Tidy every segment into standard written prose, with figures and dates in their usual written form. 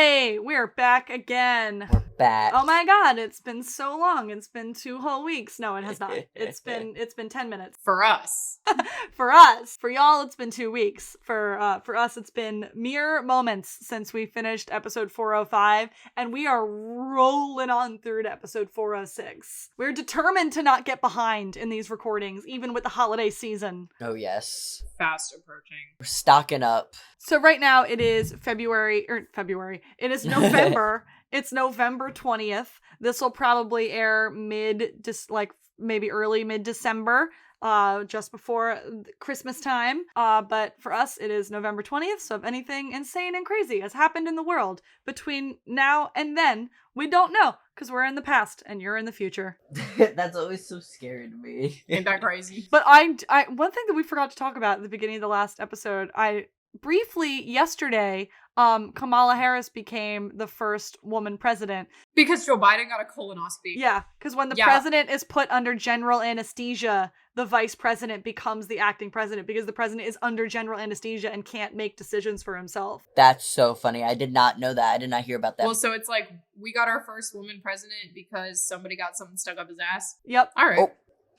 Hey, we're back again. We're back. Oh my god, it's been so long. It's been 2 whole weeks. No, it has not. It's been 10 minutes. For us. For us. For y'all, it's been 2 weeks. For us, it's been mere moments since we finished episode 405, and we are rolling on through to episode 406. We're determined to not get behind in these recordings, even with the holiday season. Oh, yes. Fast approaching. We're stocking up. So right now it is February. It is November. It's November 20th. This will probably air maybe early mid-December, just before Christmas time. But for us, it is November 20th. So if anything insane and crazy has happened in the world between now and then, we don't know, because we're in the past and you're in the future. That's always so scary to me. Ain't that crazy? But I one thing that we forgot to talk about at the beginning of the last episode, briefly yesterday, Kamala Harris became the first woman president. Because Joe Biden got a colonoscopy. Yeah, because when the president is put under general anesthesia, the vice president becomes the acting president because the president is under general anesthesia and can't make decisions for himself. That's so funny. I did not know that. I did not hear about that. Well, so it's like, we got our first woman president because somebody got something stuck up his ass? Yep. All right. Oh,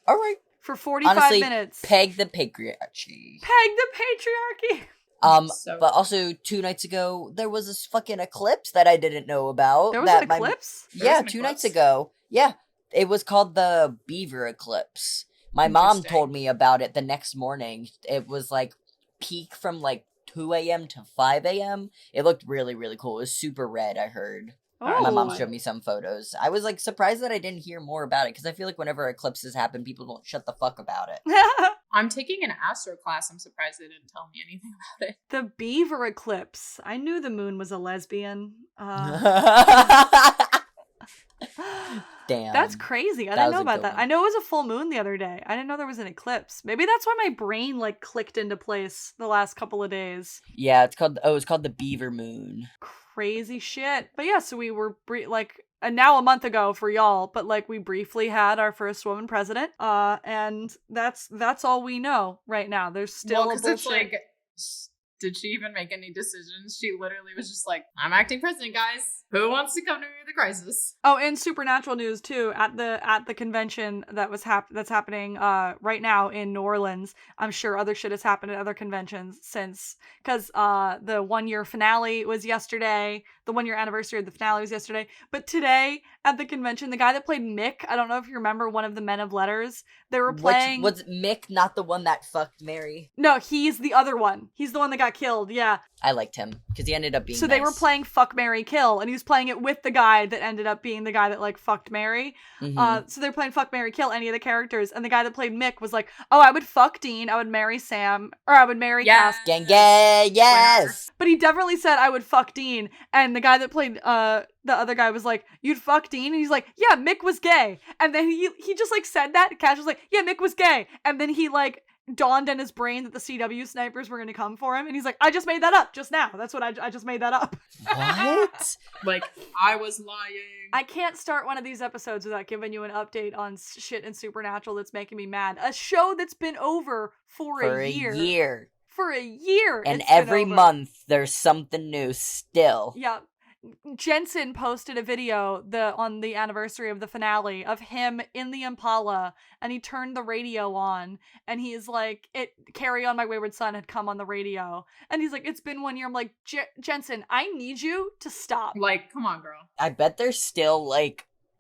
all right. For 45 Honestly, minutes. Peg the patriarchy. Peg the patriarchy! But also 2 nights ago, there was this fucking eclipse that I didn't know about. There was an eclipse? Yeah, 2 nights ago. Yeah, it was called the Beaver Eclipse. My mom told me about it the next morning. It was like peak from like 2 a.m. to 5 a.m. It looked really, really cool. It was super red, I heard. Oh. My mom showed me some photos. I was like surprised that I didn't hear more about it because I feel like whenever eclipses happen, people don't shut the fuck about it. I'm taking an astro class. I'm surprised they didn't tell me anything about it. The Beaver Eclipse. I knew the moon was a lesbian. Damn. That's crazy. I didn't know about that. I know it was a full moon the other day. I didn't know there was an eclipse. Maybe that's why my brain clicked into place the last couple of days. Yeah, it's called the Beaver Moon. Crazy shit. But yeah, so we were and now a month ago for y'all, but we briefly had our first woman president. And that's all we know right now. There's still a bullshit. Did she even make any decisions? She literally was just like, I'm acting president, guys. Who wants to come to me with a crisis? Oh, and supernatural news too. At the convention that's happening right now in New Orleans. I'm sure other shit has happened at other conventions since, because the 1-year finale was yesterday. The 1-year anniversary of the finale was yesterday. But today at the convention, the guy that played Mick, I don't know if you remember, one of the Men of Letters, they were playing. Was Mick not the one that fucked Mary? No, he's the other one. He's the one that got killed. Yeah. I liked him because he ended up being. So they were playing Fuck, Marry, Kill, and he was playing it with the guy that ended up being the guy that fucked Mary. Mm-hmm. So they're playing Fuck, Marry, Kill any of the characters, and the guy that played Mick was like, "Oh, I would fuck Dean, I would marry Sam, or I would marry Cass." Gang, yes. But he definitely said I would fuck Dean, and the guy that played the other guy was like, "You'd fuck Dean?" And he's like, "Yeah, Mick was gay." And then he just said that. Cash was like, "Yeah, Mick was gay," and then he dawned in his brain that the CW snipers were going to come for him, and he's like, I just made that up just now. That's what I just made that up. What? I was lying. I can't start one of these episodes without giving you an update on shit in Supernatural that's making me mad. A show that's been over for a year. For a year. And every month there's something new still. Yeah. Jensen posted a video on the anniversary of the finale of him in the Impala, and he turned the radio on, and he's like, Carry On My Wayward Son had come on the radio, and he's like, it's been 1 year. I'm like, Jensen, I need you to stop. Come on, girl. I bet there's still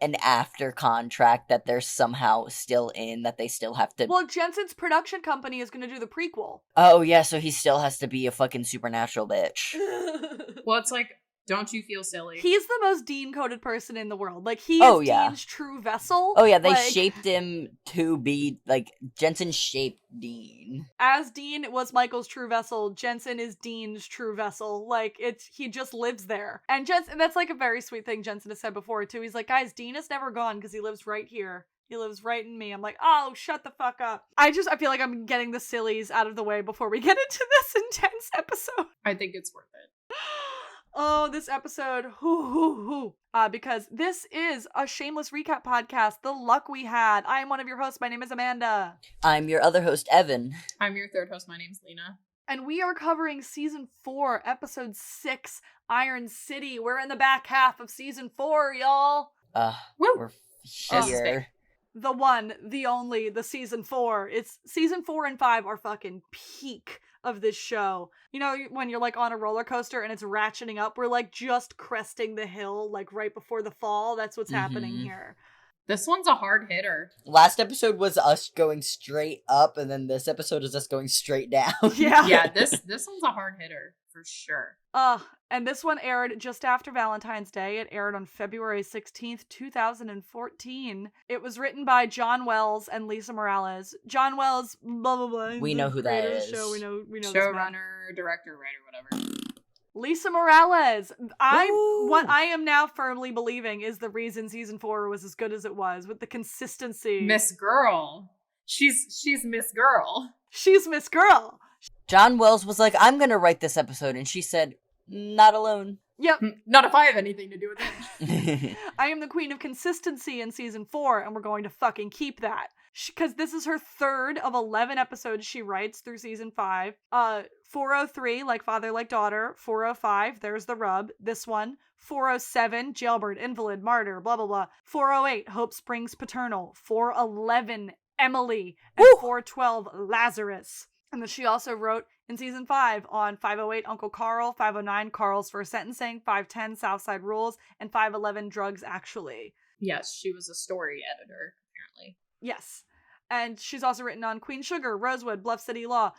an after contract that they're somehow still in, that they still have to. Well, Jensen's production company is going to do the prequel. Oh yeah, so he still has to be a fucking supernatural bitch. Well, it's don't you feel silly? He's the most Dean-coded person in the world. He is Dean's true vessel. Oh yeah, they shaped him to be, Jensen shaped Dean. As Dean was Michael's true vessel, Jensen is Dean's true vessel. He just lives there. And Jensen, that's a very sweet thing Jensen has said before too. He's like, guys, Dean is never gone because he lives right here. He lives right in me. I'm like, oh, shut the fuck up. I feel like I'm getting the sillies out of the way before we get into this intense episode. I think it's worth it. Oh, this episode, because this is a shameless recap podcast, The Luck We Had. I am one of your hosts. My name is Amanda. I'm your other host, Evan. I'm your third host. My name's Lena. And we are covering season 4, episode 6, Iron City. We're in the back half of season 4, y'all. Woo. We're This is big. here. The one, the only, the season 4. It's season 4 and 5 are fucking peak of this show. You know, when you're like on a roller coaster and it's ratcheting up, we're like just cresting the hill, like right before the fall. That's what's happening here. This one's a hard hitter. Last episode was us going straight up, and then this episode is us going straight down. Yeah. Yeah, this one's a hard hitter for sure. And this one aired just after Valentine's Day. It aired on February 16th, 2014. It was written by John Wells and Lisa Morales. John Wells, blah, blah, blah. We know who that creator of the is. Show. We know this man. Showrunner, director, writer, whatever. Lisa Morales. Ooh. What I am now firmly believing is the reason season 4 was as good as it was, with the consistency. Miss Girl. She's Miss Girl. She's Miss Girl. John Wells was like, I'm gonna write this episode, and she said, not alone. Yep. Not if I have anything to do with it. I am the queen of consistency in season 4, and we're going to fucking keep that. Because this is her 3rd of 11 episodes she writes through season 5. 403, Like Father, Like Daughter. 405, There's the Rub. This one. 407, Jailbird, Invalid, Martyr, blah, blah, blah. 408, Hope Springs Paternal. 411, Emily. And Woo! 412, Lazarus. And then she also wrote in season 5 on 508, Uncle Carl, 509, Carl's First Sentencing, 510, Southside Rules, and 511, Drugs Actually. Yes, she was a story editor, apparently. Yes. And she's also written on Queen Sugar, Rosewood, Bluff City Law.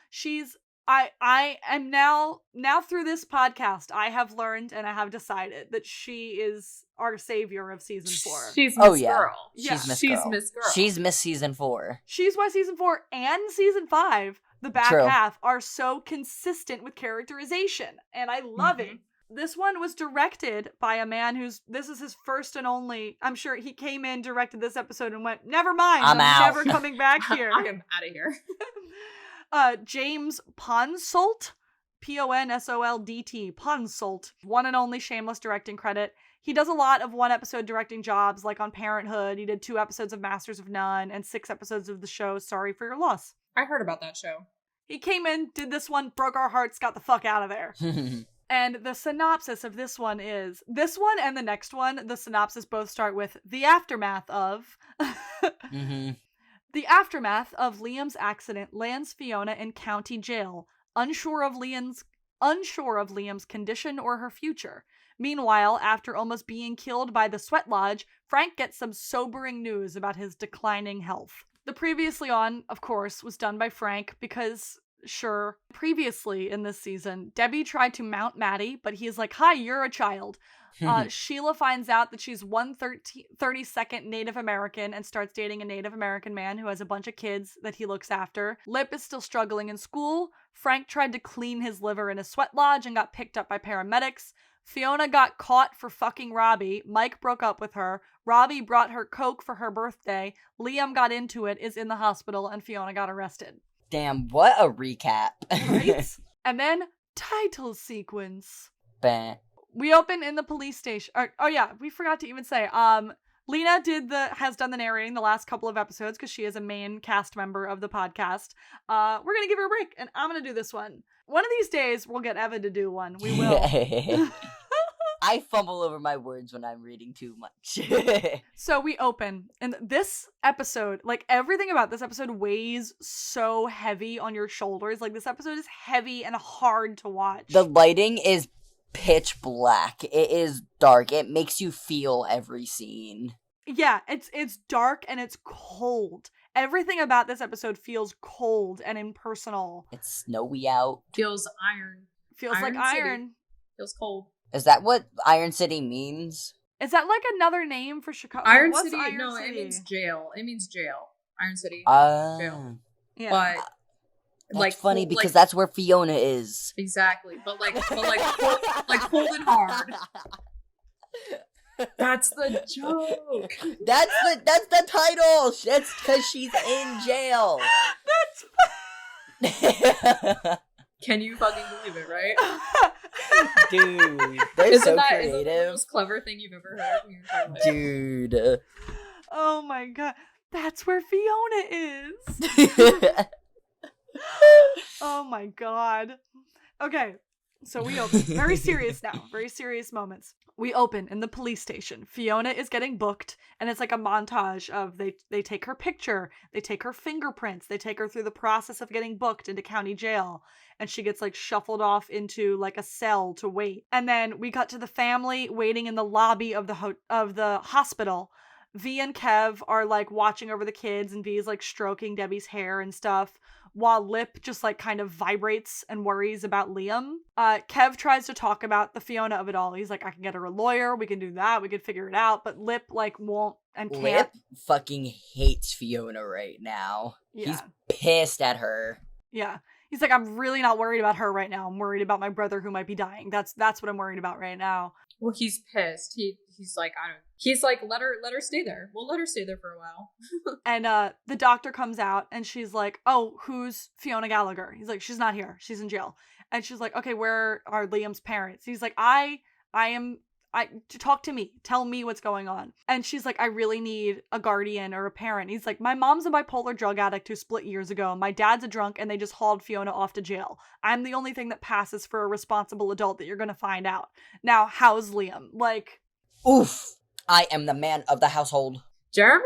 I am now through this podcast, I have learned and I have decided that she is our savior of season 4. She's Miss yeah. Girl. Yeah. She's Miss She's Girl. Miss Girl. She's Miss Season 4. She's why season 4 and season 5, the back True. half, are so consistent with characterization. And I love it. This one was directed by a man this is his first and only, I'm sure he came in, directed this episode and went, never mind, I'm out." never coming back here. I am out of here. James Ponsoldt, Ponsoldt, Ponsoldt, one and only shameless directing credit. He does a lot of one-episode directing jobs, like on Parenthood. He did 2 episodes of Masters of None and 6 episodes of the show Sorry for Your Loss. I heard about that show. He came in, did this one, broke our hearts, got the fuck out of there. And the synopsis of this one is, this one and the next one, the synopsis both start with the aftermath of... The aftermath of Liam's accident lands Fiona in county jail, unsure of Liam's condition or her future. Meanwhile, after almost being killed by the sweat lodge, Frank gets some sobering news about his declining health. The previously on, of course, was done by Frank because, sure, previously in this season, Debbie tried to mount Maddie, but he's like, hi, you're a child. Sheila finds out that she's 1/32nd Native American and starts dating a Native American man who has a bunch of kids that he looks after. Lip is still struggling in school. Frank tried to clean his liver in a sweat lodge and got picked up by paramedics. Fiona got caught for fucking Robbie. Mike broke up with her. Robbie brought her Coke for her birthday. Liam got into it, is in the hospital, and Fiona got arrested. Damn, what a recap. Right? And then, title sequence. Bah. We open in the police station. Oh yeah, we forgot to even say. Lena has done the narrating the last couple of episodes because she is a main cast member of the podcast. We're gonna give her a break, and I'm gonna do this one. One of these days, we'll get Eva to do one. We will. I fumble over my words when I'm reading too much. So we open, and this episode, like everything about this episode, weighs so heavy on your shoulders. Like this episode is heavy and hard to watch. The lighting is pitch black. It is dark. It makes you feel every scene. Yeah, it's dark and it's cold. Everything about this episode feels cold and impersonal. It's snowy out. Feels iron. Feels like Iron City. iron. Feels cold. Is that what Iron City means? Is that like another name for Chicago? Iron What's City? Iron No, City? it means jail. It means jail. Iron City. Jail. Yeah. But That's like funny cold- because like, that's where Fiona is. exactly. But cold and hard. That's the joke. That's the title. That's because she's in jail. Can you fucking believe it, right? Dude, they're Isn't so that the creative. most clever thing you've ever heard in your entire life? Dude. Oh my god. That's where Fiona is. Oh my god. Okay, so we open. Very serious now. Very serious moments. We open in the police station. Fiona is getting booked, and it's like a montage of they take her picture, they take her fingerprints, they take her through the process of getting booked into county jail, and she gets like shuffled off into like a cell to wait. And then we got to the family waiting in the lobby of the hospital. V and Kev are like watching over the kids, and V is like stroking Debbie's hair and stuff, while Lip just like kind of vibrates and worries about Liam. Kev tries to talk about the Fiona of it all. He's like, I can get her a lawyer, we can do that, we can figure it out, but Lip like won't and can't. Lip fucking hates Fiona right now. Yeah. He's pissed at her. Yeah. He's like, I'm really not worried about her right now. I'm worried about my brother who might be dying. That's what I'm worried about right now. Well, he's pissed. He's like, I don't. He's like, let her stay there. We'll let her stay there for a while. And the doctor comes out, and she's like, oh, who's Fiona Gallagher? He's like, she's not here. She's in jail. And she's like, okay, where are Liam's parents? He's like, to talk to me. Tell me what's going on. And she's like, I really need a guardian or a parent. He's like, my mom's a bipolar drug addict who split years ago. My dad's a drunk, and they just hauled Fiona off to jail. I'm the only thing that passes for a responsible adult that you're gonna find out. Now, how's Liam? Like, oof. I am the man of the household. Jeremy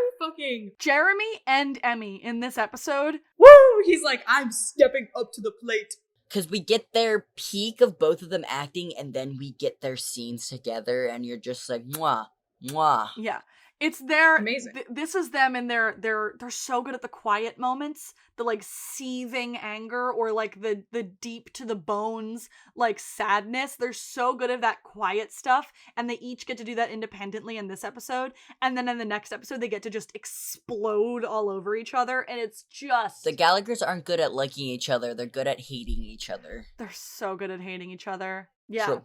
and Emmy in this episode. Woo! He's like, I'm stepping up to the plate. Because we get their peak of both of them acting, and then we get their scenes together, and you're just like, mwah, mwah. Yeah. It's their amazing. This is them, and they're so good at the quiet moments, the like seething anger, or like the deep to the bones like sadness. They're so good at that quiet stuff, and they each get to do that independently in this episode, and then in the next episode they get to just explode all over each other, and it's just the Gallaghers aren't good at liking each other. They're good at hating each other. They're so good at hating each other. Yeah. True.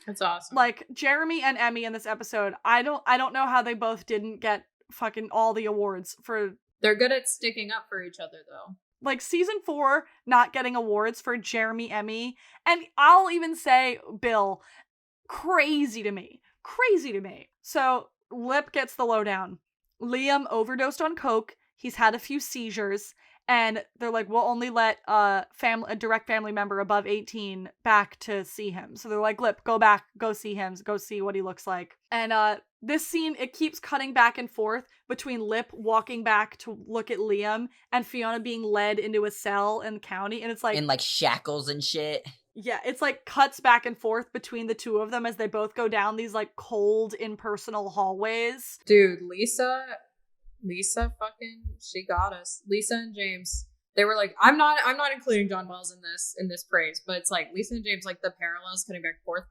That's awesome. Like, Jeremy and Emmy in this episode, I don't know how they both didn't get fucking all the awards for... They're good at sticking up for each other, though. Like, season 4 not getting awards for Jeremy, Emmy, and I'll even say Bill, crazy to me. So, Lip gets the lowdown. Liam overdosed on coke, he's had a few seizures, and they're like, we'll only let a direct family member above 18 back to see him. So they're like, Lip, go back, go see him, go see what he looks like. And this scene, it keeps cutting back and forth between Lip walking back to look at Liam and Fiona being led into a cell in the county. And it's like... in like shackles and shit. Yeah, it's like cuts back and forth between the two of them as they both go down these like cold, impersonal hallways. Dude, Lisa fucking, she got us. Lisa and James, they were like, I'm not including John Wells in this praise, but it's like Lisa and James, like the parallels cutting back and forth.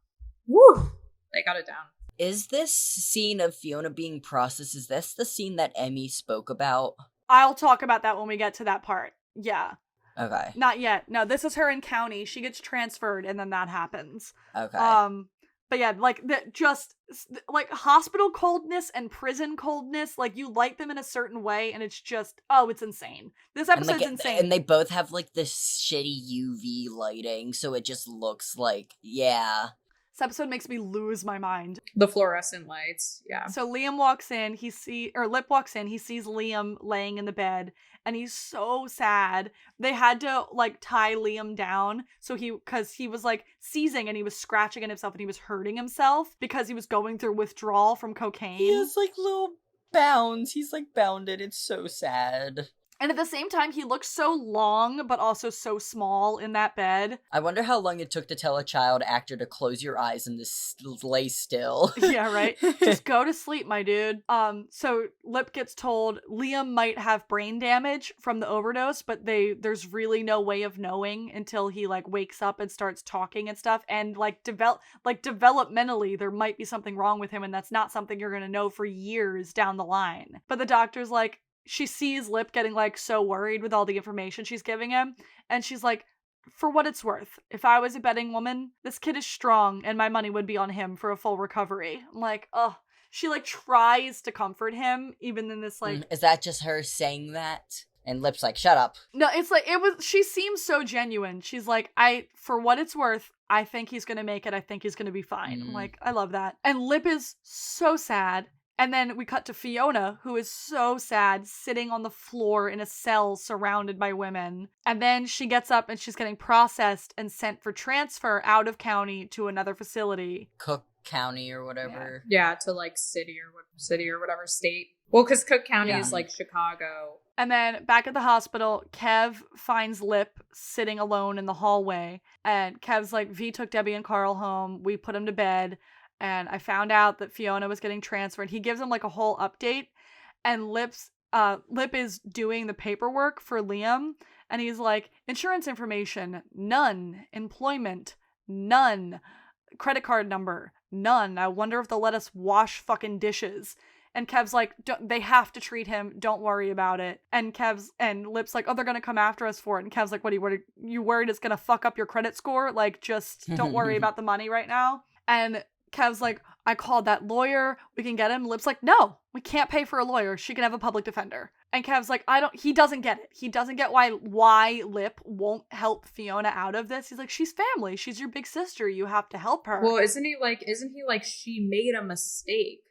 Woo! They got it down. Is this scene of Fiona being processed, is this the scene that Emmy spoke about? I'll talk about that when we get to that part. Yeah. Okay. Not yet. No, this is her in county. She gets transferred, and then that happens. Okay. But yeah, like, just, like, hospital coldness and prison coldness, like, you light them in a certain way, and it's just, oh, it's insane. This episode's insane. And they both have, like, this shitty UV lighting, so it just looks like, yeah. This episode makes me lose my mind. The fluorescent lights, yeah. So Liam walks in, Lip walks in, he sees Liam laying in the bed, and he's so sad. They had to, like, tie Liam down, because he was, like, seizing, and he was scratching at himself, and he was hurting himself, because he was going through withdrawal from cocaine. He has, like, little bounds. He's, like, bounded. It's so sad. And at the same time, he looks so long, but also so small in that bed. I wonder how long it took to tell a child actor to close your eyes and just lay still. Yeah, right? Just go to sleep, my dude. So Lip gets told Liam might have brain damage from the overdose, but there's really no way of knowing until he, like, wakes up and starts talking and stuff. And, developmentally, there might be something wrong with him, and that's not something you're gonna know for years down the line. But the doctor's like, she sees Lip getting, like, so worried with all the information she's giving him, and she's like, for what it's worth, if I was a betting woman, this kid is strong, and my money would be on him for a full recovery. I'm like, ugh. She, like, tries to comfort him, even in this, like... Is that just her saying that? And Lip's like, shut up. No, it's like, she seems so genuine. She's like, for what it's worth, I think he's gonna make it. I think he's gonna be fine. I'm like, I love that. And Lip is so sad. And then we cut to Fiona, who is so sad, sitting on the floor in a cell surrounded by women. And then she gets up and she's getting processed and sent for transfer out of county to another facility. Cook County or whatever. Yeah, to like city or whatever state. Well, because Cook County is like Chicago. And then back at the hospital, Kev finds Lip sitting alone in the hallway. And Kev's like, V took Debbie and Carl home. We put him to bed. And I found out that Fiona was getting transferred. He gives him like a whole update. And Lip is doing the paperwork for Liam. And he's like, insurance information, none. Employment, none. Credit card number, none. I wonder if they'll let us wash fucking dishes. And Kev's like, they have to treat him. Don't worry about it. And Lip's like, oh, they're going to come after us for it. And Kev's like, what are you worried it's going to fuck up your credit score? Like, just don't worry about the money right now. And Kev's like, I called that lawyer. We can get him. Lip's like, no, we can't pay for a lawyer. She can have a public defender. And Kev's like, he doesn't get it. He doesn't get why Lip won't help Fiona out of this. He's like, she's family. She's your big sister. You have to help her. Well, isn't he like she made a mistake?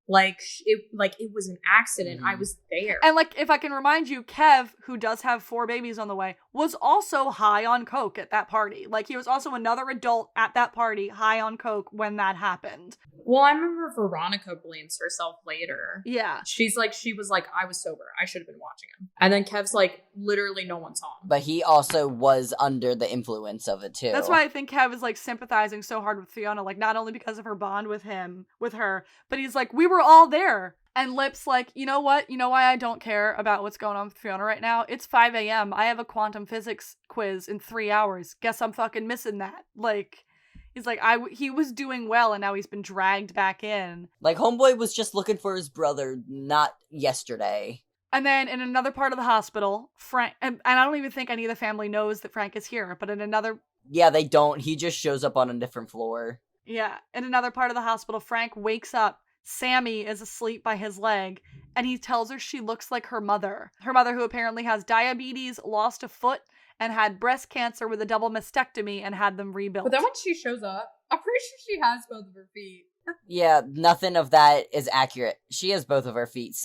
Like it was an accident. I was there. And like, if I can remind you, Kev, who does have 4 babies on the way, was also high on coke at that party. Like, he was also another adult at that party, high on coke when that happened. Well, I remember Veronica blames herself later. Yeah. She was like, I was sober. I should have been watching him. And then Kev's like, literally no one saw him. But he also was under the influence of it too. That's why I think Kev is like sympathizing so hard with Fiona, like not only because of her bond with her, but he's like, we were all there. And Lip's like, you know what? You know why I don't care about what's going on with Fiona right now? It's 5 a.m. I have a quantum physics quiz in 3 hours. Guess I'm fucking missing that. Like, he's like, he was doing well and now he's been dragged back in. Like, homeboy was just looking for his brother, not yesterday. And then in another part of the hospital, Frank, and I don't even think any of the family knows that Frank is here, but in another... Yeah, they don't. He just shows up on a different floor. Yeah, in another part of the hospital, Frank wakes up. Sammy is asleep by his leg, and he tells her she looks like her mother. Her mother, who apparently has diabetes, lost a foot, and had breast cancer with a double mastectomy and had them rebuilt. But then when she shows up, I'm pretty sure she has both of her feet. Yeah, nothing of that is accurate. She has both of her feet.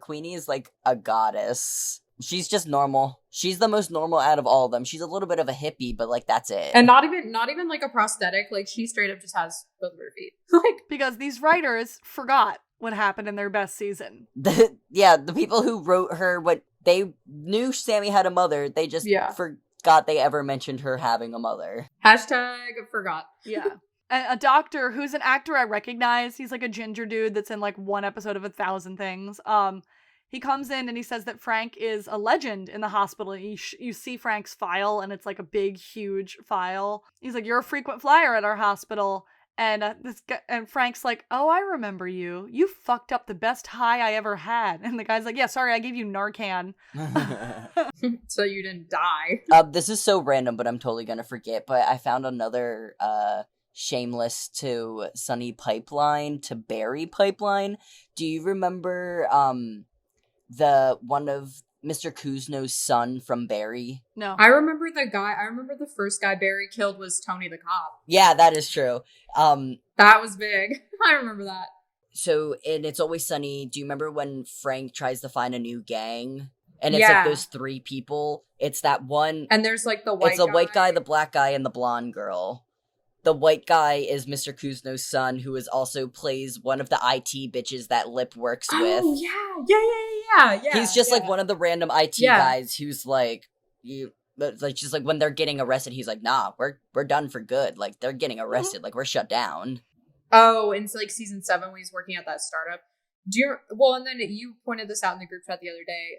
Queenie is like a goddess. She's just normal. She's the most normal out of all of them. She's a little bit of a hippie, but like that's it. And not even like a prosthetic. Like she straight up just has both of her feet. Like because these writers forgot what happened in their best season. The people who wrote her, what they knew Sammy had a mother, they just forgot they ever mentioned her having a mother. # forgot. Yeah. A doctor who's an actor I recognize. He's like a ginger dude that's in like one episode of 1,000 Things. He comes in and he says that Frank is a legend in the hospital. You see Frank's file, and it's like a big, huge file. He's like, "You're a frequent flyer at our hospital." And and Frank's like, "Oh, I remember you. You fucked up the best high I ever had." And the guy's like, "Yeah, sorry, I gave you Narcan." So you didn't die. This is so random, but I'm totally gonna forget. But I found another Shameless to Sunny pipeline to Barry pipeline. Do you remember the one of Mr. Kuzno's son from Barry? No. I remember the first guy Barry killed was Tony the cop. Yeah, that is true. That was big. I remember that. So in It's Always Sunny, do you remember when Frank tries to find a new gang? And it's like those 3 people. It's that one. And there's like the white guy. It's the white guy, the black guy, and the blonde girl. The white guy is Mr. Kuzno's son, who also plays one of the IT bitches that Lip works with. Oh, yeah. He's just like one of the random IT guys who's like, just like when they're getting arrested, he's like, nah, we're done for good. Like, they're getting arrested. Like, we're shut down. Oh, and it's like season 7 when he's working at that startup. And then you pointed this out in the group chat the other day.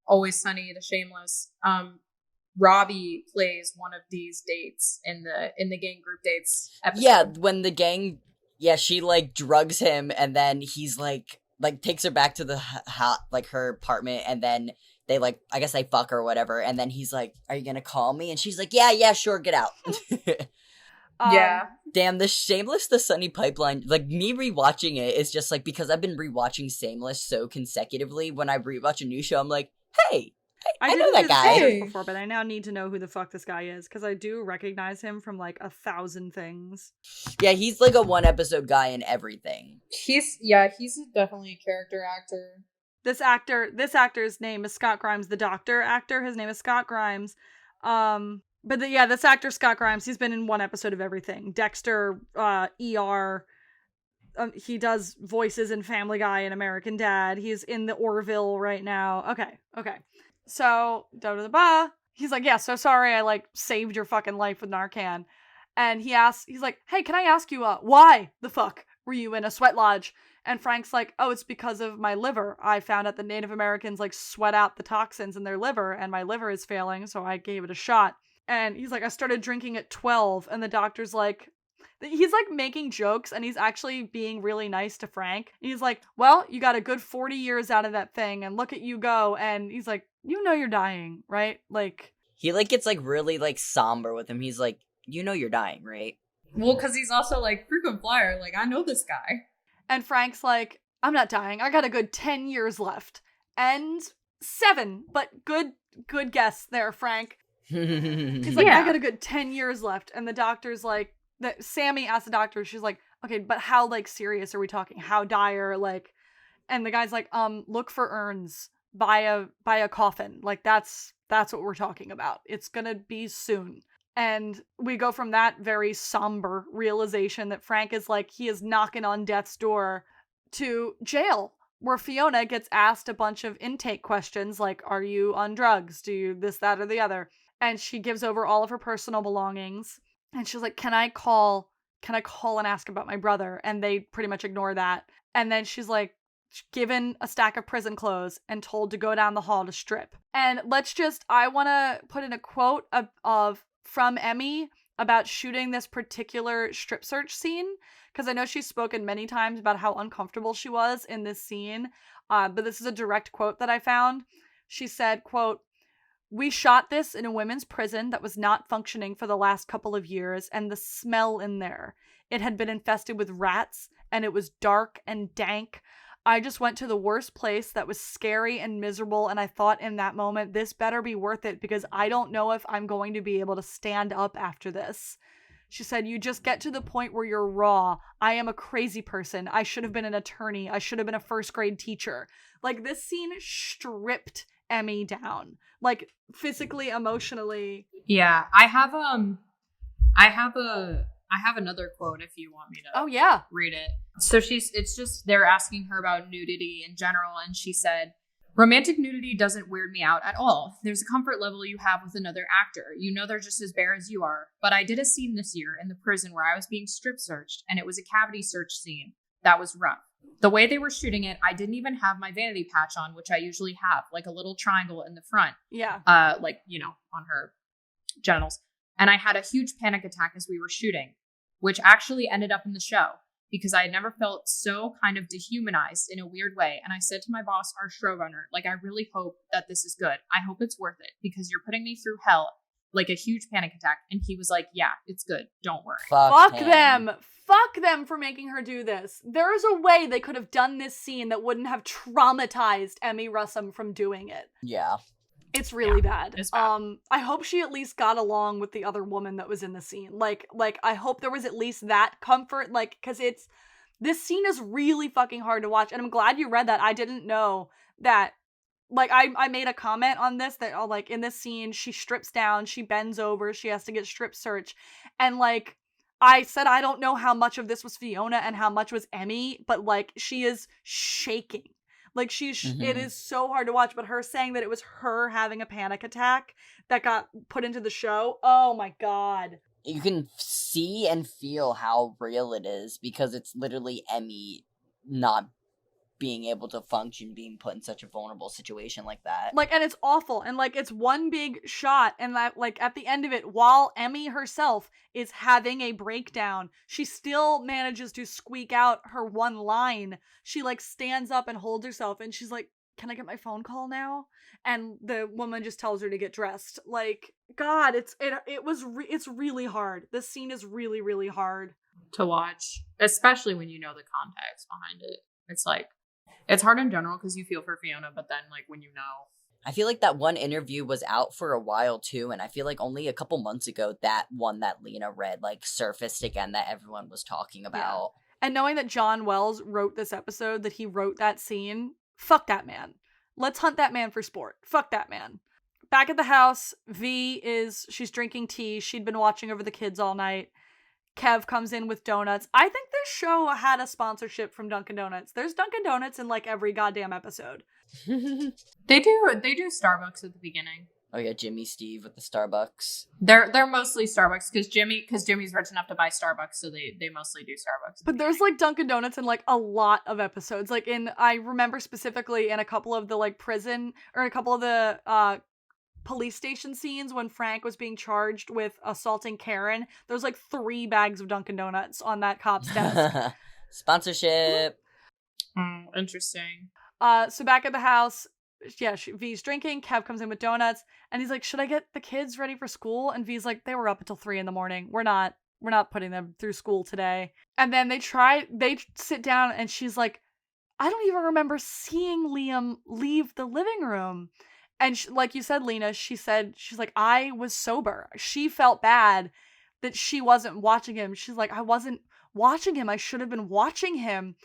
Always Sunny, the Shameless. Robbie plays one of these dates in the gang group dates episode. Yeah, when the gang, she like drugs him, and then he's like takes her back to the her apartment, and then they like, I guess they fuck or whatever, and then he's like, "Are you gonna call me?" And she's like, "Yeah, sure, get out." Yeah. Damn, the Shameless the Sunny pipeline, like me rewatching it is just like, because I've been rewatching Shameless so consecutively, when I rewatch a new show, I'm like, hey, I know didn't that his guy. pictures before, but I now need to know who the fuck this guy is because I do recognize him from like 1,000 things. Yeah, he's like a one episode guy in everything. He's definitely a character actor. This actor's name is Scott Grimes, the doctor actor. His name is Scott Grimes. This actor Scott Grimes, he's been in one episode of everything. Dexter, ER. He does voices in Family Guy and American Dad. He's in the Orville right now. Okay. So, he's like, yeah, so sorry I, like, saved your fucking life with Narcan. And he's like, hey, can I ask you, why the fuck were you in a sweat lodge? And Frank's like, oh, it's because of my liver. I found out that Native Americans, like, sweat out the toxins in their liver, and my liver is failing, so I gave it a shot. And he's like, I started drinking at 12, and the doctor's like, he's like making jokes and he's actually being really nice to Frank. He's like, well, you got a good 40 years out of that thing and look at you go. And he's like, you know you're dying, right? Like, he like gets like really like somber with him. He's like, you know you're dying, right? Well, because he's also like frequent flyer. Like, I know this guy. And Frank's like, I'm not dying. I got a good 10 years left. And 7, but good guess there, Frank. He's like, I got a good 10 years left. And the doctor's like, Sammy asked the doctor, she's like, okay, but how, like, serious are we talking? How dire, like, and the guy's like, look for urns, buy a coffin. Like, that's what we're talking about. It's gonna be soon. And we go from that very somber realization that Frank is like, he is knocking on death's door to jail, where Fiona gets asked a bunch of intake questions like, are you on drugs? Do you this, that, or the other? And she gives over all of her personal belongings. And she's like, can I call and ask about my brother? And they pretty much ignore that. And then she's like, given a stack of prison clothes and told to go down the hall to strip. And I want to put in a quote from Emmy about shooting this particular strip search scene, because I know she's spoken many times about how uncomfortable she was in this scene. But this is a direct quote that I found. She said, quote, we shot this in a women's prison that was not functioning for the last couple of years, and the smell in there. It had been infested with rats, and it was dark and dank. I just went to the worst place that was scary and miserable, and I thought in that moment, this better be worth it because I don't know if I'm going to be able to stand up after this. She said, you just get to the point where you're raw. I am a crazy person. I should have been an attorney. I should have been a first grade teacher. Like, this scene stripped Emmy down, like, physically, emotionally. Yeah, I have another quote if you want me to read it. So it's just they're asking her about nudity in general, and she said, romantic nudity doesn't weird me out at all. There's a comfort level you have with another actor. You know they're just as bare as you are. But I did a scene this year in the prison where I was being strip searched, and it was a cavity search scene. That was rough. The way they were shooting it, I didn't even have my vanity patch on, which I usually have, like a little triangle in the front. Yeah. Like, you know, on her genitals. And I had a huge panic attack as we were shooting, which actually ended up in the show because I had never felt so kind of dehumanized in a weird way. And I said to my boss, our showrunner, like, I really hope that this is good. I hope it's worth it because you're putting me through hell, like a huge panic attack. And he was like, yeah, it's good. Don't worry. Fuck them. Fuck them for making her do this. There is a way they could have done this scene that wouldn't have traumatized Emmy Rossum from doing it. Yeah. It's really bad. It's bad. I hope she at least got along with the other woman that was in the scene. Like I hope there was at least that comfort, like, because this scene is really fucking hard to watch, and I'm glad you read that. I didn't know that. Like, I made a comment on this that, oh, like, in this scene, she strips down, she bends over, she has to get strip search, and, like, I said I don't know how much of this was Fiona and how much was Emmy, but, like, she is shaking. Like, it is so hard to watch, but her saying that it was her having a panic attack that got put into the show, oh my god. You can see and feel how real it is, because it's literally Emmy not being able to function, being put in such a vulnerable situation like that. Like, and it's awful, and, like, it's one big shot, and that, like, at the end of it, while Emmy herself is having a breakdown, she still manages to squeak out her one line. She, like, stands up and holds herself, and she's like, can I get my phone call now? And the woman just tells her to get dressed. Like, God, it's really hard. This scene is really, really hard to watch, especially when you know the context behind it. It's like, it's hard in general because you feel for Fiona, but then, like, when you know. I feel like that one interview was out for a while too, and I feel like only a couple months ago that one that Lena read like surfaced again that everyone was talking about. And knowing that John Wells wrote this episode, that he wrote that scene, fuck that man. Let's hunt that man for sport. Fuck that man. Back at the house, she's drinking tea. She'd been watching over the kids all night. Kev comes in with donuts. I think this show had a sponsorship from Dunkin' Donuts. There's Dunkin' Donuts in like every goddamn episode. They do Starbucks at the beginning. Oh yeah, Jimmy Steve with the Starbucks. They're mostly Starbucks because Jimmy's rich enough to buy Starbucks, so they mostly do Starbucks. But there's like Dunkin' Donuts in like a lot of episodes. Like I remember specifically in a couple of the like prison or in a couple of the police station scenes when Frank was being charged with assaulting Karen, there's like 3 bags of Dunkin' Donuts on that cop's desk. Sponsorship. Interesting. So back at the house, V's drinking. Kev comes in with donuts, and he's like, "Should I get the kids ready for school?" And V's like, "They were up until 3 a.m. We're not putting them through school today." And then they sit down, and she's like, "I don't even remember seeing Liam leave the living room." And like you said, Lena, she's like, "I was sober." She felt bad that she wasn't watching him. She's like, "I wasn't watching him. I should have been watching him."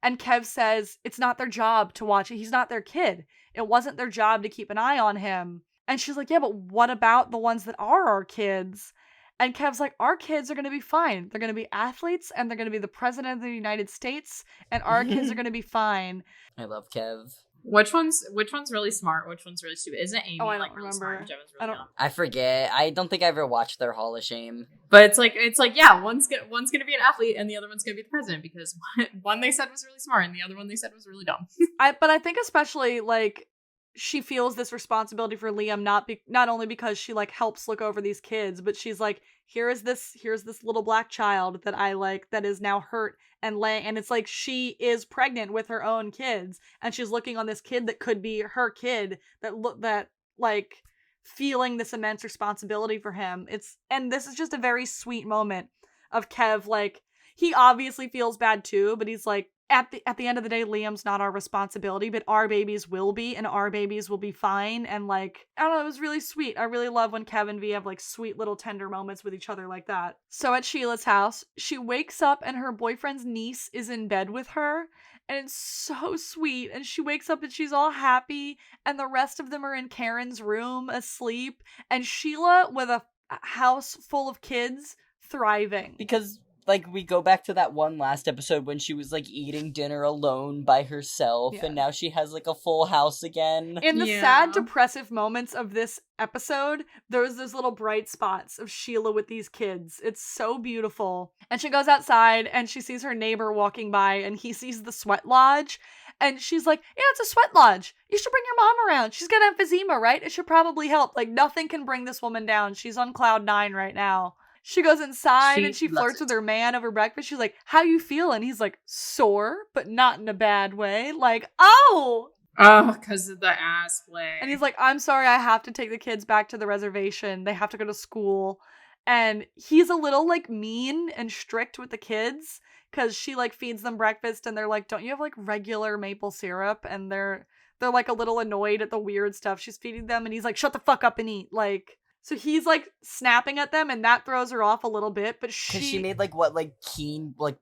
And Kev says, "It's not their job to watch it. He's not their kid. It wasn't their job to keep an eye on him." And she's like, "Yeah, but what about the ones that are our kids?" And Kev's like, "Our kids are going to be fine. They're going to be athletes, and they're going to be the president of the United States, and our kids are going to be fine." I love Kev. Which one's really smart? Which one's really stupid? Isn't Amy I like don't really remember. smart? And Gemma's really dumb? I forget. I don't think I ever watched their Hall of Shame. But it's like yeah, one's gonna be an athlete and the other one's gonna be the president because one they said was really smart and the other one they said was really dumb. But I think especially like she feels this responsibility for Liam not only because she like helps look over these kids, but she's like, here's this little black child that I like that is now hurt and it's like she is pregnant with her own kids and she's looking on this kid that could be her kid that like feeling this immense responsibility for him. And this is just a very sweet moment of Kev. Like, he obviously feels bad too, but he's like, at the end of the day, Liam's not our responsibility, but our babies will be, and our babies will be fine. And like, I don't know, it was really sweet. I really love when Kev and V have like sweet little tender moments with each other like that. So at Sheila's house, she wakes up and her boyfriend's niece is in bed with her. And it's so sweet. And she wakes up and she's all happy. And the rest of them are in Karen's room asleep. And Sheila with a house full of kids thriving. Because, like, we go back to that one last episode when she was, like, eating dinner alone by herself. Yeah. And now she has, like, a full house again. In the sad, depressive moments of this episode, there's those little bright spots of Sheila with these kids. It's so beautiful. And she goes outside and she sees her neighbor walking by and he sees the sweat lodge. And she's like, yeah, it's a sweat lodge. You should bring your mom around. She's got emphysema, right? It should probably help. Like, nothing can bring this woman down. She's on cloud 9 right now. She goes inside and she flirts with her man over breakfast. She's like, how you feeling? He's like, sore, but not in a bad way. Like, oh, because of the ass play. And he's like, I'm sorry, I have to take the kids back to the reservation. They have to go to school. And he's a little, like, mean and strict with the kids because she, like, feeds them breakfast and they're like, don't you have, like, regular maple syrup? And they're like, a little annoyed at the weird stuff she's feeding them. And he's like, shut the fuck up and eat. Like, so he's, like, snapping at them and that throws her off a little bit. But because she made, like,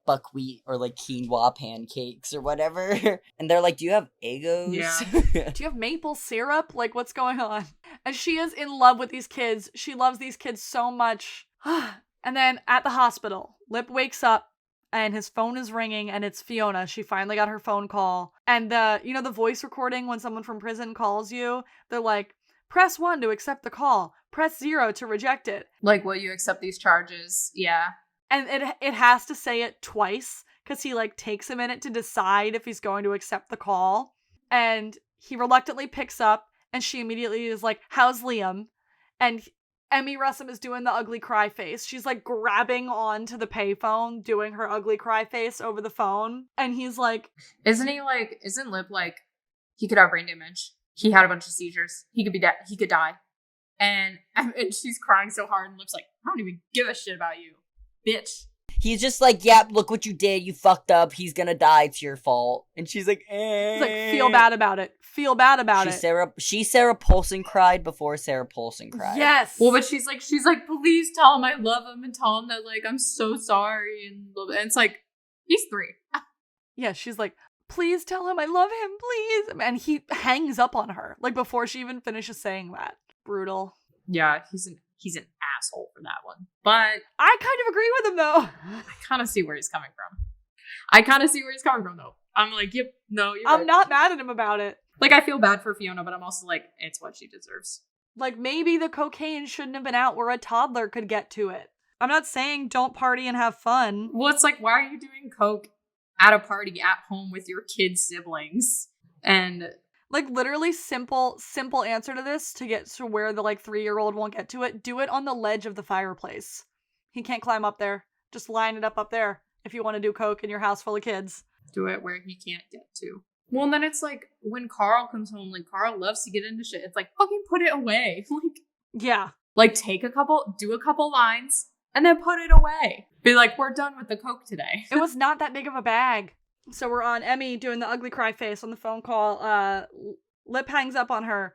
buckwheat or, like, quinoa pancakes or whatever. And they're like, do you have Eggos? Yeah. Do you have maple syrup? Like, what's going on? And she is in love with these kids. She loves these kids so much. And then at the hospital, Lip wakes up and his phone is ringing and it's Fiona. She finally got her phone call. And the voice recording when someone from prison calls you, they're like, press 1 to accept the call. Press 0 to reject it. Like, will you accept these charges? Yeah. And it has to say it twice because he, like, takes a minute to decide if he's going to accept the call. And he reluctantly picks up and she immediately is like, how's Liam? And Emmy Russum is doing the ugly cry face. She's, like, grabbing onto the payphone, doing her ugly cry face over the phone. And he's like... isn't Lip like, he could have brain damage. He had a bunch of seizures. He could be dead. He could die. And she's crying so hard and Lip's like, I don't even give a shit about you, bitch. He's just like, yep, look what you did. You fucked up. He's gonna die. It's your fault. And she's like, He's like, feel bad about it. Feel bad about it. Sarah Paulson cried before Sarah Paulson cried. Yes. Well, but she's like, please tell him I love him and tell him that, like, I'm so sorry. And it's like, he's 3. Yeah, she's like, please tell him I love him, please. And he hangs up on her, like, before she even finishes saying that. Brutal. Yeah, he's an asshole for that one. But I kind of agree with him, though. I kind of see where he's coming from. Though. I'm like, yep, no, you're I'm right. not mad at him about it. Like, I feel bad for Fiona, but I'm also like, it's what she deserves. Like, maybe the cocaine shouldn't have been out where a toddler could get to it. I'm not saying don't party and have fun. Well, it's like, why are you doing coke at a party at home with your kids' siblings? And like, literally simple answer to this, to get to where the like 3-year-old won't get to it. Do it on the ledge of the fireplace. He can't climb up there. Just line it up there if you want to do coke in your house full of kids. Do it where he can't get to. Well, and then it's like, when Carl comes home, like, Carl loves to get into shit. It's like, fucking put it away. Like, yeah. Like, do a couple lines, and then put it away. Be like, we're done with the coke today. It was not that big of a bag. So we're on Emmy doing the ugly cry face on the phone call. Lip hangs up on her.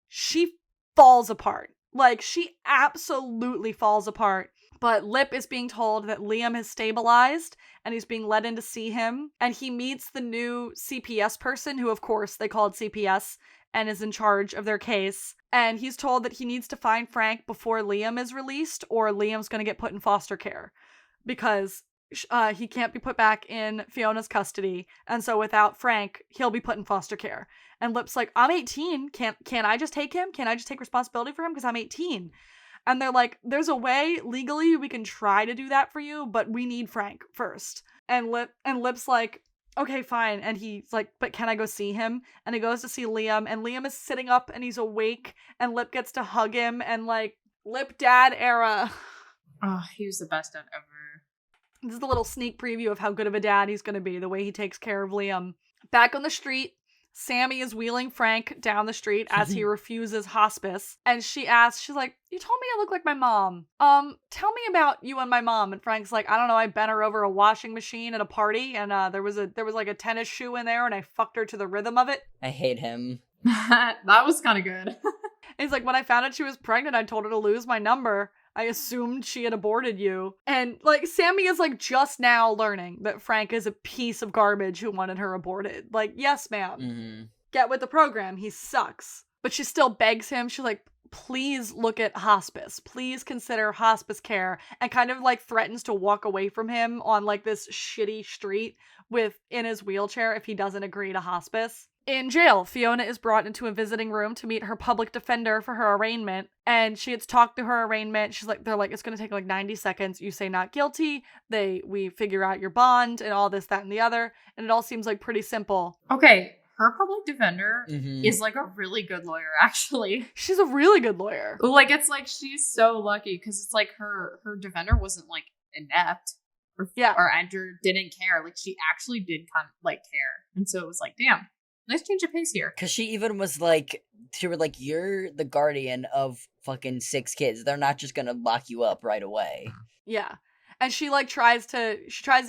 She falls apart. Like, she absolutely falls apart. But Lip is being told that Liam has stabilized and he's being let in to see him. And he meets the new CPS person, who, of course, they called CPS, and is in charge of their case. And he's told that he needs to find Frank before Liam is released, or Liam's going to get put in foster care. Because he can't be put back in Fiona's custody. And so without Frank, he'll be put in foster care. And Lip's like, I'm 18. Can I just take him? Can I just take responsibility for him? Because I'm 18. And they're like, there's a way legally we can try to do that for you, but we need Frank first. And Lip's like, okay, fine. And he's like, but can I go see him? And he goes to see Liam, and Liam is sitting up and he's awake, and Lip gets to hug him, and like, Lip dad era. Oh, he was the best dad ever. This is a little sneak preview of how good of a dad he's going to be, the way he takes care of Liam. Back on the street, Sammy is wheeling Frank down the street as he refuses hospice. And she asks, she's like, you told me I look like my mom. Tell me about you and my mom. And Frank's like, I don't know, I bent her over a washing machine at a party, and there was like a tennis shoe in there, and I fucked her to the rhythm of it. I hate him. That was kind of good. And he's like, when I found out she was pregnant, I told her to lose my number. I assumed she had aborted you. And, like, Sammy is, like, just now learning that Frank is a piece of garbage who wanted her aborted. Like, yes, ma'am. Mm-hmm. Get with the program. He sucks. But she still begs him. She's like, please look at hospice. Please consider hospice care. And kind of, like, threatens to walk away from him on, like, this shitty street in his wheelchair if he doesn't agree to hospice. In jail, Fiona is brought into a visiting room to meet her public defender for her arraignment, and she gets talked through her arraignment. They're like, it's going to take like 90 seconds. You say not guilty. We figure out your bond and all this, that, and the other, and it all seems like pretty simple. Okay, her public defender is like a really good lawyer, actually. She's a really good lawyer. Like, it's like she's so lucky because it's like her defender wasn't like inept or didn't care. Like, she actually did kind of like care, and so it was like, damn. Nice change of pace here. Because she even was like, you're the guardian of fucking 6 kids. They're not just gonna lock you up right away. Yeah. And she like tries to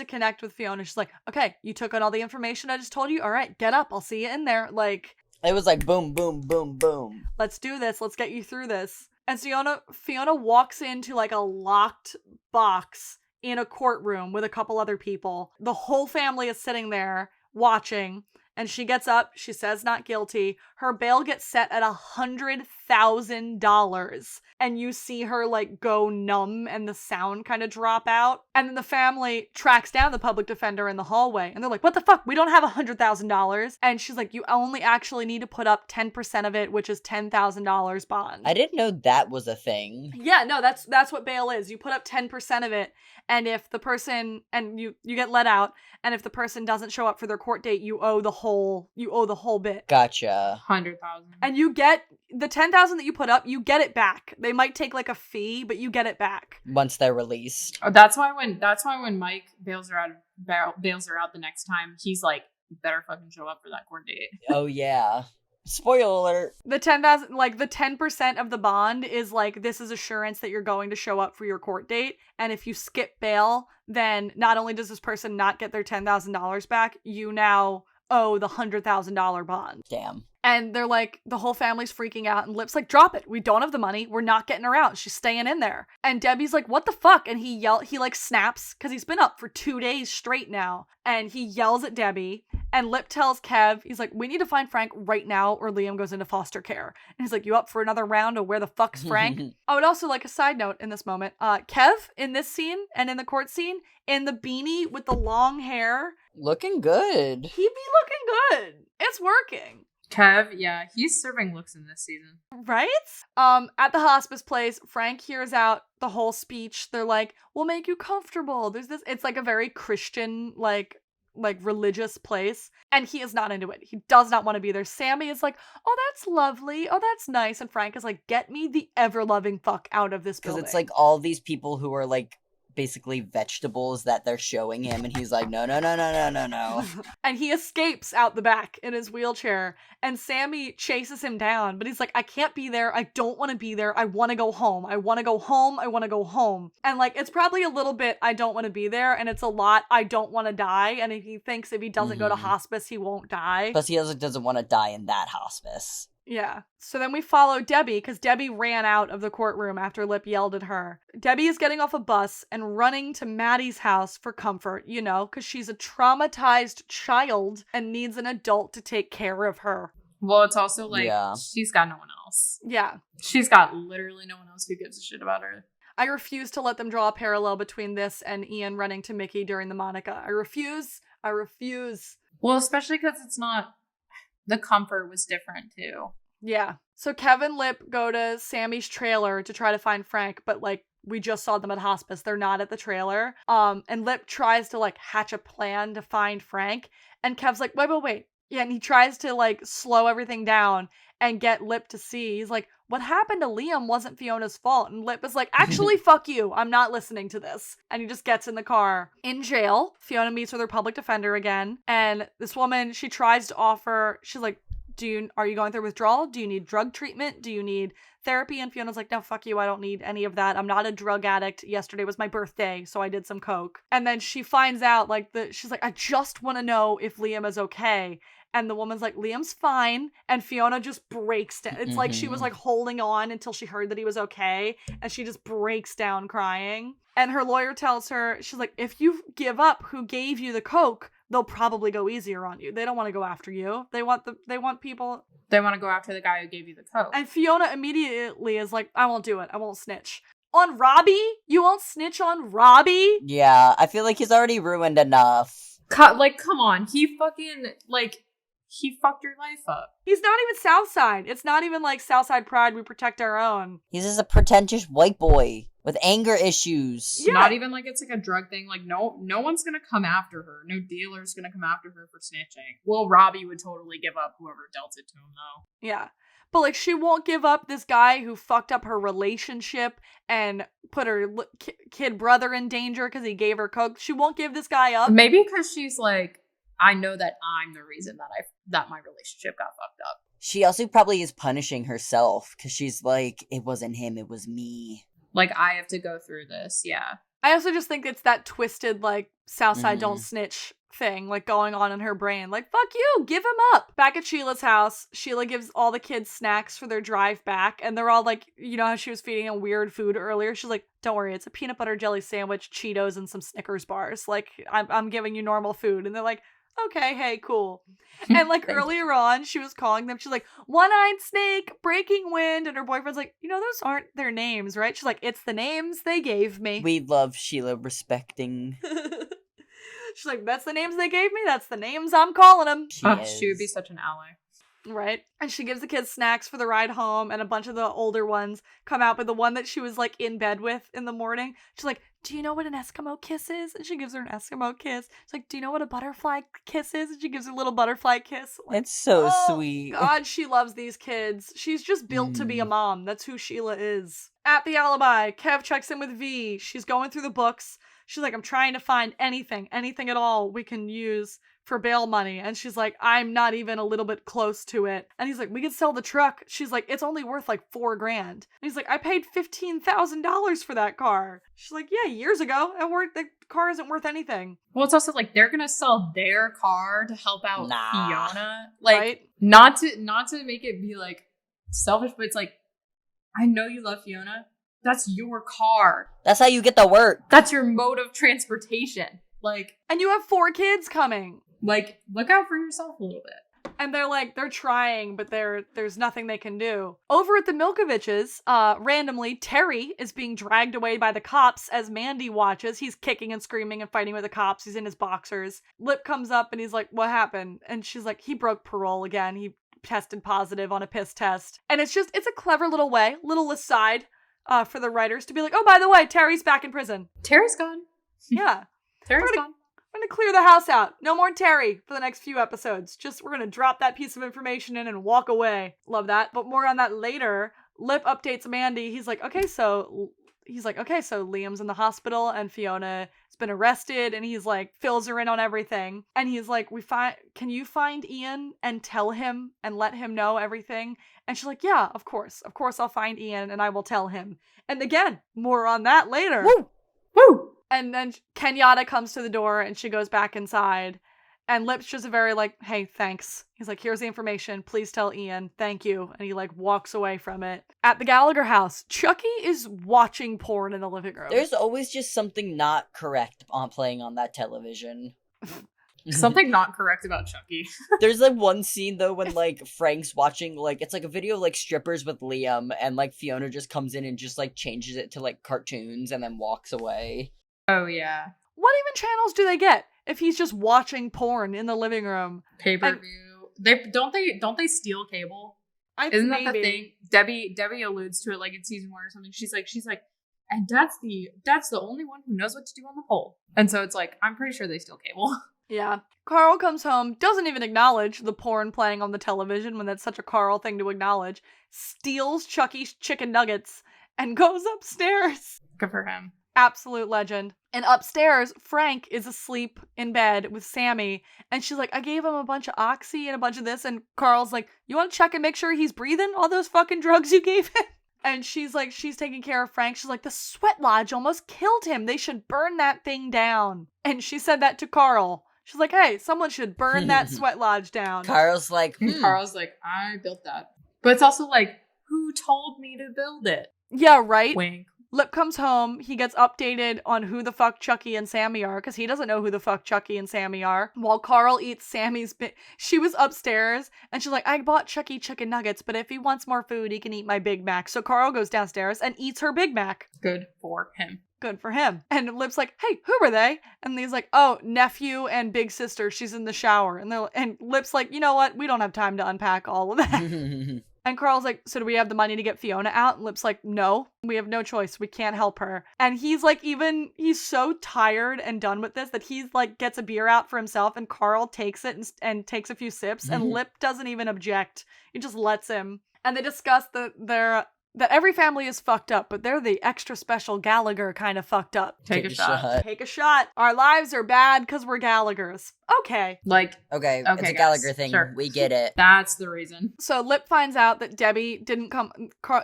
connect with Fiona. She's like, okay, you took on all the information I just told you. All right, get up. I'll see you in there. Like, it was like boom, boom, boom, boom. Let's do this. Let's get you through this. And Fiona walks into like a locked box in a courtroom with a couple other people. The whole family is sitting there watching. And she gets up, she says not guilty. Her bail gets set at $100,000. And you see her like go numb and the sound kind of drop out. And then the family tracks down the public defender in the hallway. And they're like, what the fuck? We don't have $100,000. And she's like, you only actually need to put up 10% of it, which is $10,000 bond. I didn't know that was a thing. Yeah, no, that's what bail is. You put up 10% of it. And if the person, and you get let out, and if the person doesn't show up for their court date, you owe the whole bit. Gotcha. 100,000. And you get the 10,000 that you put up, you get it back. They might take like a fee, but you get it back once they're released. Oh, that's why when Mike bails her out the next time, he's like, you better fucking show up for that court date. Oh yeah. Spoiler alert. The 10,000, like the 10% of the bond is like, this is assurance that you're going to show up for your court date. And if you skip bail, then not only does this person not get their $10,000 back, you now owe the $100,000 bond. Damn. And they're like, the whole family's freaking out, and Lip's like, drop it. We don't have the money. We're not getting her out. She's staying in there. And Debbie's like, what the fuck? And he like snaps, because he's been up for 2 days straight now. And he yells at Debbie, and Lip tells Kev, he's like, we need to find Frank right now, or Liam goes into foster care. And he's like, you up for another round of where the fuck's Frank? I would also like a side note in this moment. Kev, in this scene, and in the court scene, in the beanie with the long hair. Looking good. He be looking good. It's working. Kev, yeah, he's serving looks in this season. Right? At the hospice place, Frank hears out the whole speech. They're like, we'll make you comfortable. There's this, it's like a very Christian, like religious place. And he is not into it. He does not want to be there. Sammy is like, oh, that's lovely. Oh, that's nice. And Frank is like, get me the ever-loving fuck out of this building. Because it's like all these people who are like basically vegetables that they're showing him, and he's like, no. And he escapes out the back in his wheelchair, and Sammy chases him down, but he's like, I can't be there. I don't want to be there. I want to go home. I want to go home. I want to go home. And like, it's probably a little bit, I don't want to be there, and it's a lot, I don't want to die. And if he thinks if he doesn't go to hospice, he won't die. Plus, he doesn't want to die in that hospice. Yeah. So then we follow Debbie, because Debbie ran out of the courtroom after Lip yelled at her. Debbie is getting off a bus and running to Maddie's house for comfort, you know, because she's a traumatized child and needs an adult to take care of her. Well, it's also like, she's got no one else. Yeah. She's got literally no one else who gives a shit about her. I refuse to let them draw a parallel between this and Ian running to Mickey during the Monica. I refuse. Well, especially because it's not... The comfort was different, too. Yeah. So Kevin and Lip go to Sammy's trailer to try to find Frank, but, like, we just saw them at hospice. They're not at the trailer. And Lip tries to, like, hatch a plan to find Frank. And Kev's like, wait. Yeah, and he tries to, like, slow everything down and get Lip to see. He's like, what happened to Liam wasn't Fiona's fault. And Lip is like, actually, fuck you. I'm not listening to this. And he just gets in the car. In jail, Fiona meets with her public defender again. And this woman, she tries to offer, she's like, are you going through withdrawal? Do you need drug treatment? Do you need therapy? And Fiona's like, no, fuck you. I don't need any of that. I'm not a drug addict. Yesterday was my birthday, so I did some coke. And then she finds out, like, she's like, I just want to know if Liam is okay. And the woman's like, Liam's fine. And Fiona just breaks down. It's like she was like holding on until she heard that he was okay. And she just breaks down crying. And her lawyer tells her, she's like, if you give up who gave you the coke, they'll probably go easier on you. They don't want to go after you. They want people. They want to go after the guy who gave you the coke. And Fiona immediately is like, I won't do it. I won't snitch. On Robbie? You won't snitch on Robbie? Yeah, I feel like he's already ruined enough. Like, come on. He fucking, like... He fucked your life up. He's not even Southside. It's not even like Southside Pride, we protect our own. He's just a pretentious white boy with anger issues. Yeah. Not even like it's like a drug thing. Like no one's gonna come after her. No dealer's gonna come after her for snitching. Well, Robbie would totally give up whoever dealt it to him though. Yeah. But like she won't give up this guy who fucked up her relationship and put her kid brother in danger because he gave her coke. She won't give this guy up. Maybe because she's like, I know that I'm the reason that my relationship got fucked up. She also probably is punishing herself because she's like, it wasn't him, it was me. Like, I have to go through this, yeah. I also just think it's that twisted, like, Southside don't snitch thing, like, going on in her brain. Like, fuck you, give him up. Back at Sheila's house, Sheila gives all the kids snacks for their drive back, and they're all like, you know how she was feeding them weird food earlier? She's like, don't worry, it's a peanut butter jelly sandwich, Cheetos, and some Snickers bars. Like, I'm giving you normal food. And they're like, okay, hey, cool. And like earlier on, she was calling them, she's like, One-Eyed Snake, Breaking Wind, and her boyfriend's like, you know, those aren't their names, right? She's like, it's the names they gave me. We love Sheila respecting. She's like, that's the names they gave me, that's the names I'm calling them. She would be such an ally. Right? And she gives the kids snacks for the ride home, and a bunch of the older ones come out, but the one that she was like in bed with in the morning, she's like, do you know what an Eskimo kiss is? And she gives her an Eskimo kiss. She's like, do you know what a butterfly kiss is? And she gives her a little butterfly kiss. Like, it's so sweet. God, she loves these kids. She's just built to be a mom. That's who Sheila is. At the alibi, Kev checks in with V. She's going through the books. She's like, I'm trying to find anything at all we can use for bail money. And she's like, I'm not even a little bit close to it. And he's like, we could sell the truck. She's like, it's only worth like $4,000. And he's like, I paid $15,000 for that car. She's like, yeah, years ago. And the car isn't worth anything. Well, it's also like they're gonna sell their car to help out Nah. Fiona. Like, right? not to make it be like selfish, but it's like, I know you love Fiona. That's your car. That's how you get to work. That's your mode of transportation. Like, And you have 4 kids coming. like, look out for yourself a little bit. And they're trying, but there's nothing they can do. Over at the Milkoviches, randomly, Terry is being dragged away by the cops as Mandy watches. He's kicking and screaming and fighting with the cops. He's in his boxers. Lip comes up and he's like, what happened? And she's like, he broke parole again. He tested positive on a piss test. And it's a clever little aside for the writers to be like, oh, by the way, Terry's back in prison. Terry's gone. Yeah. Terry's gone. We're going to clear the house out. No more Terry for the next few episodes. We're going to drop that piece of information in and walk away. Love that. But more on that later. Lip updates Mandy. He's like, okay, so Liam's in the hospital and Fiona has been arrested, and he's like, fills her in on everything. And he's like, can you find Ian and tell him and let him know everything? And she's like, yeah, of course I'll find Ian and I will tell him. And again, more on that later. Woo! Woo! And then Kenyatta comes to the door and she goes back inside. And Lip's just a very like, hey, thanks. He's like, here's the information. Please tell Ian. Thank you. And he like walks away from it. At the Gallagher house, Chucky is watching porn in the living room. There's always just something not correct on playing on that television. Something not correct about Chucky. There's like one scene though when like Frank's watching like it's like a video of like strippers with Liam, and like Fiona just comes in and just like changes it to like cartoons and then walks away. Oh yeah. What even channels do they get if he's just watching porn in the living room? Pay-per-view. Don't they steal cable? Isn't that the thing? Debbie alludes to it like in season 1 or something. She's like, and that's the only one who knows what to do on the pole. And so it's like, I'm pretty sure they steal cable. Yeah. Carl comes home, doesn't even acknowledge the porn playing on the television when that's such a Carl thing to acknowledge, steals Chucky's chicken nuggets, and goes upstairs. Good for him. Absolute legend. And upstairs, Frank is asleep in bed with Sammy, and she's like, I gave him a bunch of Oxy and a bunch of this, and Carl's like, you want to check and make sure he's breathing all those fucking drugs you gave him? And she's like, she's taking care of Frank. She's like, the sweat lodge almost killed him. They should burn that thing down. And she said that to Carl. She's like, hey, someone should burn that sweat lodge down. Carl's like, Carl's like, I built that. But it's also like, who told me to build it? Yeah, right? Wink. Lip comes home, he gets updated on who the fuck Chucky and Sammy are, because he doesn't know who the fuck Chucky and Sammy are, while Carl eats Sammy's she was upstairs, and she's like, I bought Chucky chicken nuggets, but if he wants more food, he can eat my Big Mac. So Carl goes downstairs and eats her Big Mac. Good for him. Good for him. And Lip's like, hey, who are they? And he's like, oh, nephew and big sister, she's in the shower. And Lip's like, you know what? We don't have time to unpack all of that. And Carl's like, so do we have the money to get Fiona out? And Lip's like, no, we have no choice. We can't help her. And he's like, he's so tired and done with this that he's like, gets a beer out for himself, and Carl takes it and takes a few sips, and Lip doesn't even object. He just lets him. And they discuss that every family is fucked up, but they're the extra special Gallagher kind of fucked up. Take a shot. Take a shot. Our lives are bad because we're Gallaghers. Okay. Okay, it's a Gallagher thing. Sure. We get it. That's the reason. So Lip finds out that Debbie didn't come.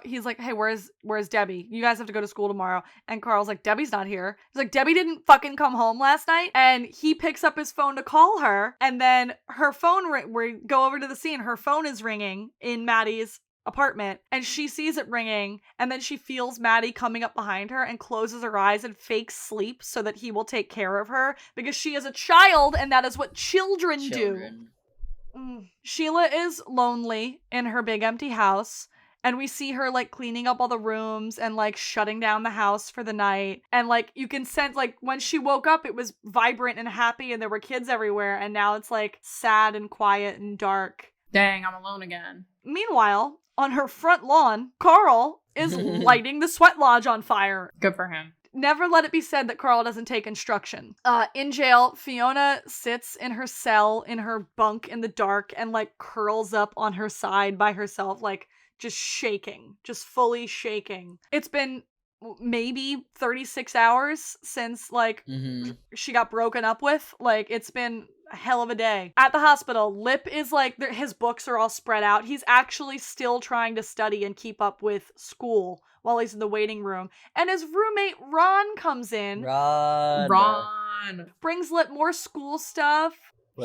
He's like, hey, where's Debbie? You guys have to go to school tomorrow. And Carl's like, Debbie's not here. He's like, Debbie didn't fucking come home last night. And he picks up his phone to call her. And then her phone, we go over to the scene. Her phone is ringing in Maddie's apartment, and she sees it ringing, and then she feels Maddie coming up behind her and closes her eyes and fakes sleep so that he will take care of her, because she is a child and that is what children do. Sheila is lonely in her big empty house, and we see her like cleaning up all the rooms and like shutting down the house for the night, and like you can sense like when she woke up it was vibrant and happy and there were kids everywhere, and now it's like sad and quiet and dark. Dang, I'm alone again. Meanwhile, on her front lawn, Carl is lighting the sweat lodge on fire. Good for him. Never let it be said that Carl doesn't take instruction. In jail, Fiona sits in her cell, in her bunk in the dark, and like curls up on her side by herself, like just shaking, just fully shaking. It's been maybe 36 hours since, like, she got broken up with. Like, it's been a hell of a day. At the hospital, Lip is like, his books are all spread out. He's actually still trying to study and keep up with school while he's in the waiting room. And his roommate, Ron, comes in. Ron. Brings Lip more school stuff.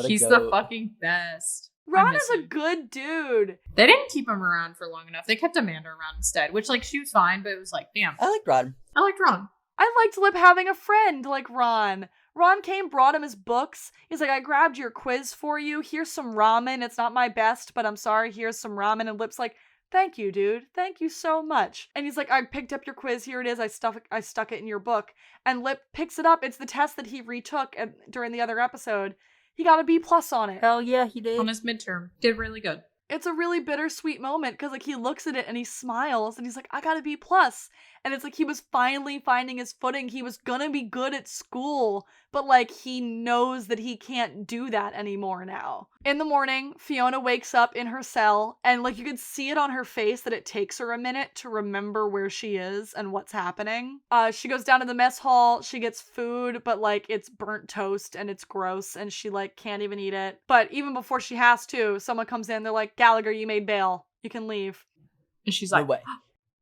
He's the fucking best. Ron is a good dude. They didn't keep him around for long enough. They kept Amanda around instead, which, like, she was fine, but it was like, damn. I liked Ron. I liked Ron. I liked Lip having a friend like Ron. Ron came, brought him his books. He's like, I grabbed your quiz for you. Here's some ramen. It's not my best, but I'm sorry. Here's some ramen. And Lip's like, thank you, dude. Thank you so much. And he's like, I picked up your quiz. Here it is. I stuck it in your book. And Lip picks it up. It's the test that he retook during the other episode. He got a B+ on it. Hell yeah, he did. On his midterm. Did really good. It's a really bittersweet moment because, like, he looks at it and he smiles and he's like, I got a B+. And it's like he was finally finding his footing. He was gonna be good at school, but, like, he knows that he can't do that anymore now. In the morning, Fiona wakes up in her cell and, like, you can see it on her face that it takes her a minute to remember where she is and what's happening. She goes down to the mess hall. She gets food, but, like, it's burnt toast and it's gross and she, like, can't even eat it. But even before she has to, someone comes in. They're like, Gallagher, you made bail. You can leave. And she's like, no way.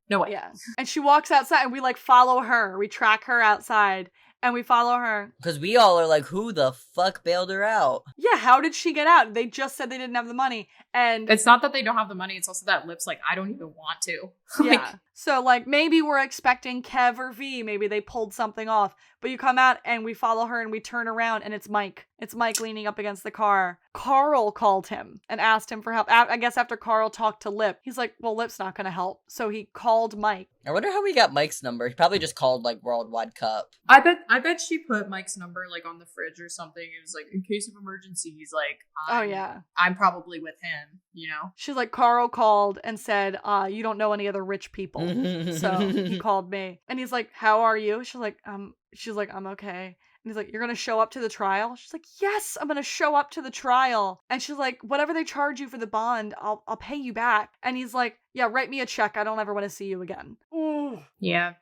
No way. Yeah. And she walks outside and we, like, follow her. We track her outside and we follow her. Because we all are like, who the fuck bailed her out? Yeah, how did she get out? They just said they didn't have the money. And it's not that they don't have the money. It's also that Lip's like, I don't even want to. Yeah. So, like, maybe we're expecting Kev or V. Maybe they pulled something off. But you come out and we follow her and we turn around and it's Mike. It's Mike leaning up against the car. Carl called him and asked him for help. I guess after Carl talked to Lip, he's like, well, Lip's not going to help. So he called Mike. I wonder how we got Mike's number. He probably just called, like, Worldwide Cup. I bet she put Mike's number, like, on the fridge or something. It was like, in case of emergency, he's like, oh, yeah. I'm probably with him, you know? She's like, Carl called and said, you don't know any other rich people. So he called me. And he's like, how are you? She's like, I'm okay. And he's like, you're going to show up to the trial? She's like, yes, I'm going to show up to the trial. And she's like, whatever they charge you for the bond, I'll pay you back. And he's like, yeah, write me a check. I don't ever want to see you again. Ooh. Yeah,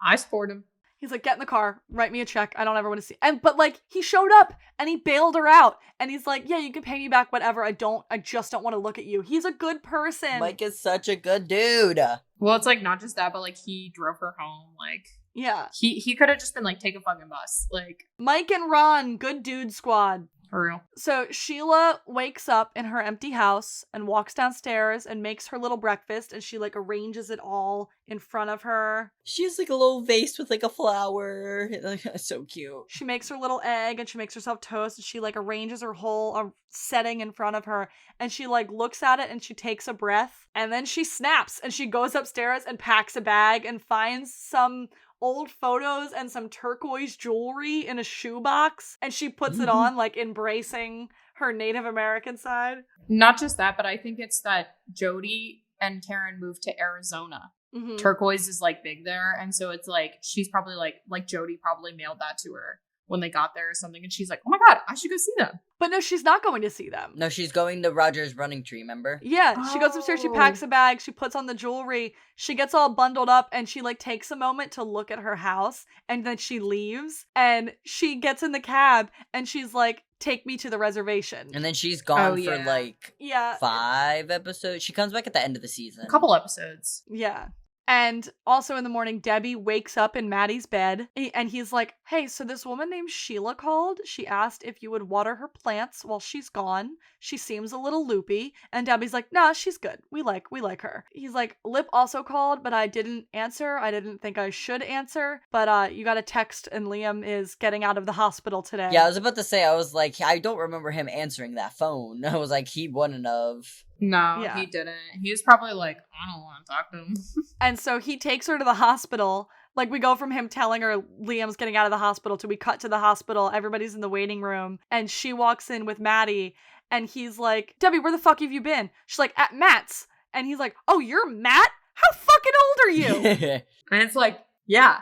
I support him. He's like, get in the car, write me a check. I don't ever want to see. But like, he showed up and he bailed her out. And he's like, yeah, you can pay me back, whatever. I just don't want to look at you. He's a good person. Mike is such a good dude. Well, it's like not just that, but like he drove her home. Like, yeah, he could have just been like, take a fucking bus. Like, Mike and Ron, good dude squad. For real. So Sheila wakes up in her empty house and walks downstairs and makes her little breakfast, and she, like, arranges it all in front of her. She has, like, a little vase with, like, a flower. So cute. She makes her little egg and she makes herself toast, and she, like, arranges her whole setting in front of her, and she, like, looks at it and she takes a breath, and then she snaps and she goes upstairs and packs a bag and finds some old photos and some turquoise jewelry in a shoebox, and she puts it on, like, embracing her Native American side. Not just that, but I think it's that Jody and Karen moved to Arizona. Mm-hmm. Turquoise is, like, big there, and so it's like she's probably like Jody probably mailed that to her when they got there or something, and she's like, oh my god, I should go see them. But no, she's not going to see them. No, she's going to Roger's running tree, remember? Yeah, she goes upstairs, she packs a bag, she puts on the jewelry, she gets all bundled up, and she, like, takes a moment to look at her house, and then she leaves, and she gets in the cab, and she's like, take me to the reservation. And then she's gone for, like, 5 episodes. She comes back at the end of the season. A couple episodes. Yeah. And also in the morning, Debbie wakes up in Maddie's bed, and he's like, hey, so this woman named Sheila called. She asked if you would water her plants while she's gone. She seems a little loopy. And Debbie's like, nah, she's good. We like her. He's like, Lip also called, but I didn't answer. I didn't think I should answer. But you got a text, and Liam is getting out of the hospital today. Yeah, I was about to say, I was like, I don't remember him answering that phone. I was like, he wouldn't have. No, he didn't. He was probably like, I don't want to talk to him. And so he takes her to the hospital. Like, we go from him telling her Liam's getting out of the hospital to we cut to the hospital. Everybody's in the waiting room. And she walks in with Maddie. And he's like, Debbie, where the fuck have you been? She's like, at Matt's. And he's like, oh, you're Matt? How fucking old are you? And it's like, yeah.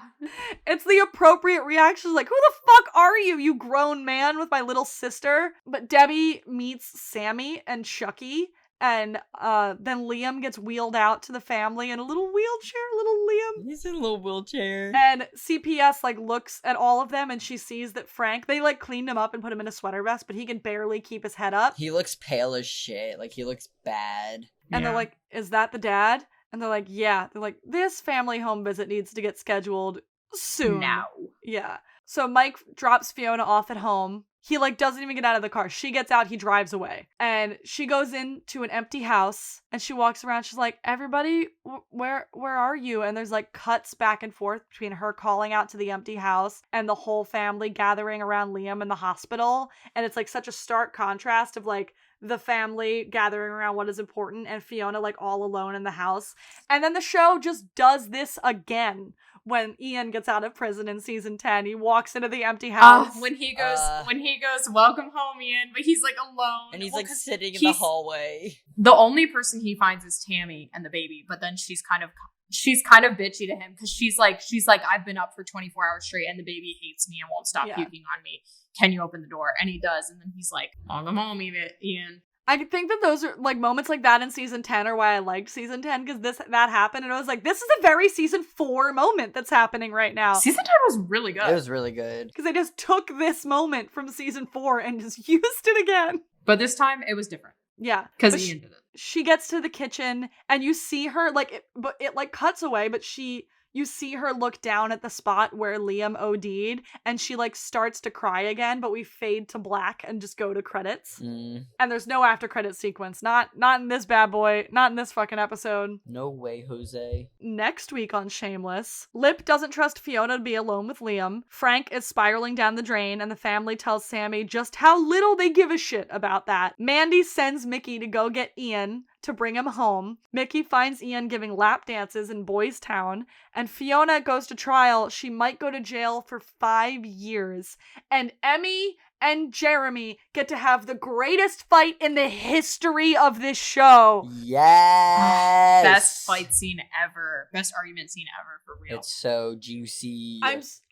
It's the appropriate reaction. Like, who the fuck are you, you grown man with my little sister? But Debbie meets Sammy and Chucky. And then Liam gets wheeled out to the family in a little wheelchair, little Liam. He's in a little wheelchair. And CPS like looks at all of them and she sees that Frank, they like cleaned him up and put him in a sweater vest, but he can barely keep his head up. He looks pale as shit. Like, he looks bad. And they're like, is that the dad? And they're like, yeah. They're like, this family home visit needs to get scheduled soon. Now. Yeah. So Mike drops Fiona off at home. He like doesn't even get out of the car. She gets out, he drives away. And she goes into an empty house and she walks around. She's like, everybody, where are you? And there's like cuts back and forth between her calling out to the empty house and the whole family gathering around Liam in the hospital. And it's like such a stark contrast of like the family gathering around what is important and Fiona like all alone in the house. And then the show just does this again. When Ian gets out of prison in season 10, he walks into the empty house. When he goes, welcome home, Ian, but he's like alone. And he's like sitting in the hallway. The only person he finds is Tammy and the baby, but then she's kind of bitchy to him because she's like, I've been up for 24 hours straight and the baby hates me and won't stop puking on me. Can you open the door? And he does. And then he's like, welcome home, Ian. I think that those are like moments like that in season 10 are why I liked season 10 because that happened and I was like, this is a very season 4 moment that's happening right now. Season 10 was really good. It was really good. Because they just took this moment from season 4 and just used it again. But this time it was different. Yeah. Because Ian did it. She gets to the kitchen and you see her like, it like cuts away, but you see her look down at the spot where Liam OD'd and she like starts to cry again, but we fade to black and just go to credits. And there's no after credit sequence. Not in this bad boy. Not in this fucking episode. No way, Jose. Next week on Shameless, Lip doesn't trust Fiona to be alone with Liam. Frank is spiraling down the drain and the family tells Sammy just how little they give a shit about that. Mandy sends Mickey to go get Ian to bring him home. Mickey finds Ian giving lap dances in Boys Town, and Fiona goes to trial. She might go to jail for 5 years. And Emmy and Jeremy get to have the greatest fight in the history of this show. Yes! Best fight scene ever. Best argument scene ever, for real. It's so juicy.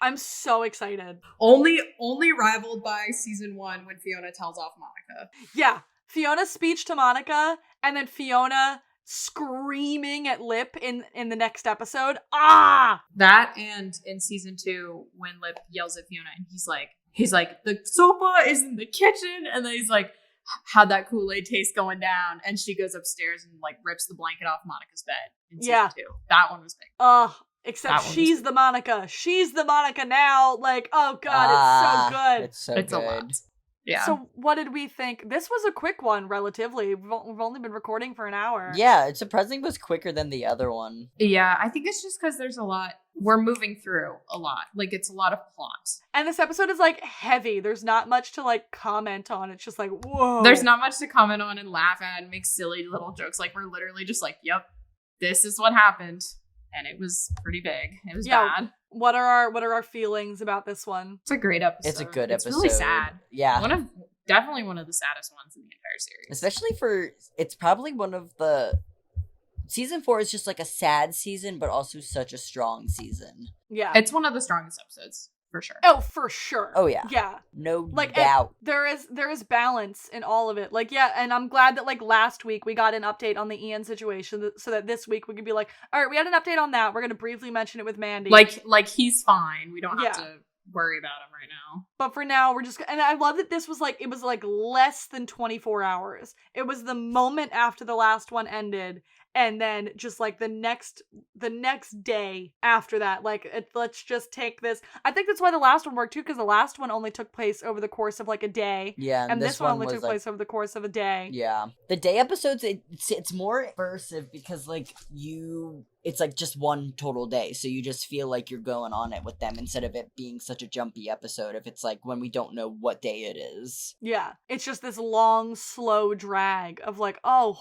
I'm so excited. Only rivaled by season 1 when Fiona tells off Monica. Yeah. Fiona's speech to Monica, and then Fiona screaming at Lip in the next episode. Ah! That and in season 2, when Lip yells at Fiona, and he's like, the sofa is in the kitchen, and then he's like, how'd that Kool-Aid taste going down? And she goes upstairs and like rips the blanket off Monica's bed in season 2. That one was big. Except she's the Monica. She's the Monica now. Like, oh god, it's so good. It's so good. A lot. Yeah. So what did we think? This was a quick one, relatively. We've only been recording for an hour. Yeah, it surprisingly was quicker than the other one. Yeah, I think it's just because there's a lot. We're moving through a lot. Like, it's a lot of plot. And this episode is, like, heavy. There's not much to, like, comment on. It's just like, whoa. There's not much to comment on and laugh at and make silly little jokes. Like, we're literally just like, yep, this is what happened. And it was pretty big. It was bad. What are our feelings about this one? It's a great episode. It's a good episode. It's really sad. Yeah. Definitely one of the saddest ones in the entire series. Especially it's probably one of the... Season 4 is just like a sad season, but also such a strong season. Yeah. It's one of the strongest episodes. For sure. Oh, for sure. Oh, yeah. Yeah. No doubt. There is balance in all of it. Like, yeah, and I'm glad that, like, last week we got an update on the Ian situation so that this week we could be like, all right, we had an update on that. We're going to briefly mention it with Mandy. Like he's fine. We don't have to worry about him right now. But for now, we're just... And I love that this was, like, it was, like, less than 24 hours. It was the moment after the last one ended, and then just, like, the next day after that. Like, let's just take this... I think that's why the last one worked, too, because the last one only took place over the course of, like, a day. Yeah, and this one only took place over the course of a day. Yeah. The day episodes, it's more immersive because, like, it's like just one total day, so you just feel like you're going on it with them instead of it being such a jumpy episode if it's like when we don't know what day it is. Yeah, it's just this long, slow drag of like, oh,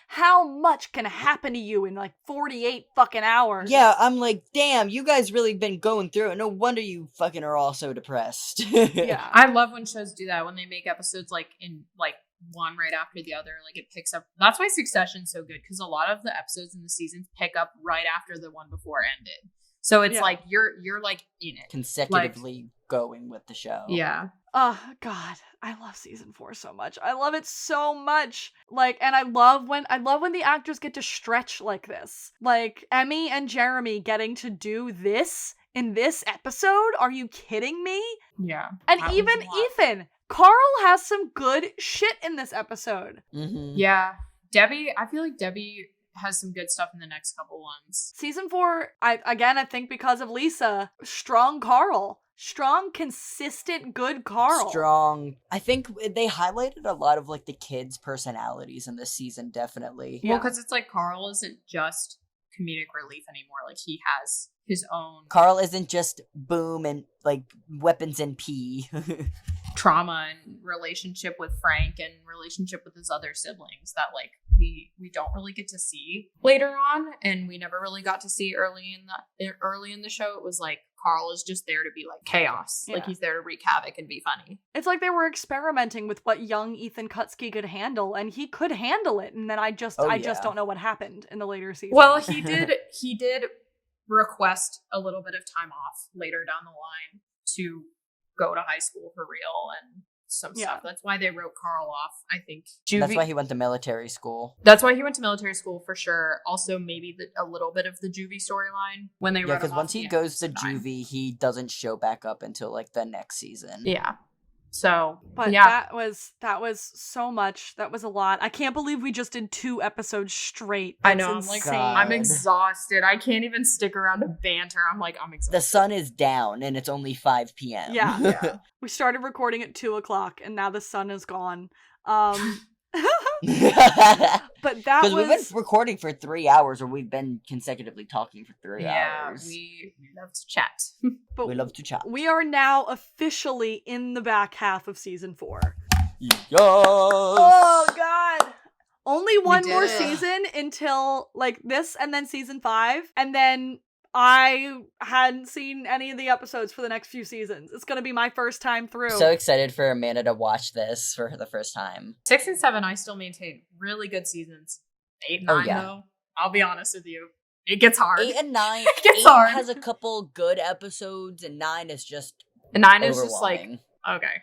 how much can happen to you in like 48 fucking hours? Yeah, I'm like, damn, you guys really been going through it. No wonder you fucking are all so depressed. Yeah. I love when shows do that, when they make episodes like in like one right after the other, like it picks up. That's why Succession's so good, because a lot of the episodes in the seasons pick up right after the one before ended. So it's like you're like in it consecutively going with the show. Yeah. Oh God, I love season 4 so much. I love it so much. Like, and I love when the actors get to stretch like this. Like Emmy and Jeremy getting to do this in this episode. Are you kidding me? Yeah. And that was even a lot. Ethan, Carl has some good shit in this episode. Mm-hmm. Yeah. Debbie, I feel like Debbie has some good stuff in the next couple ones. Season 4, I think because of Lisa, strong Carl. Strong, consistent, good Carl. Strong. I think they highlighted a lot of like the kids' personalities in this season, definitely. Yeah. Well, because it's like Carl isn't just comedic relief anymore. Like he has his own Carl isn't just boom and like weapons and pee. trauma and relationship with Frank and relationship with his other siblings that like we don't really get to see later on, and we never really got to see early in the show. It was like Carl is just there to be like chaos. Yeah. Like he's there to wreak havoc and be funny. It's like they were experimenting with what young Ethan Kutsky could handle, and he could handle it. And then I just don't know what happened in the later season. Well, he did request a little bit of time off later down the line to go to high school for real and some stuff. That's why they wrote Carl off, I think. That's why he went to military school. That's why he went to military school for sure. Also, maybe a little bit of the juvie storyline when they wrote him off. Because once he goes to juvie, he doesn't show back up until like the next season. Yeah. So, but yeah. that was so much. That was a lot. I can't believe we just did 2 episodes straight. I That's know. insane. I'm exhausted. I can't even stick around to banter. I'm exhausted. The sun is down and it's only 5 p.m. Yeah. We started recording at 2:00 and now the sun is gone. But that was... Because we've been recording for 3 hours, or we've been consecutively talking for 3 hours. Yeah, we love to chat. But we love to chat. We are now officially in the back half of season 4. Yes! Oh, God! Only one more it. season until, like, this, and then season 5, and then I hadn't seen any of the episodes for the next few seasons. It's gonna be my first time through. So excited for Amanda to watch this for the first time. 6 and 7, I still maintain really good seasons. 8 and 9, though, I'll be honest with you, it gets hard. 8 and 9, It gets 8 hard. has a couple good episodes, and 9 is just 9 is just like, overwhelming. okay.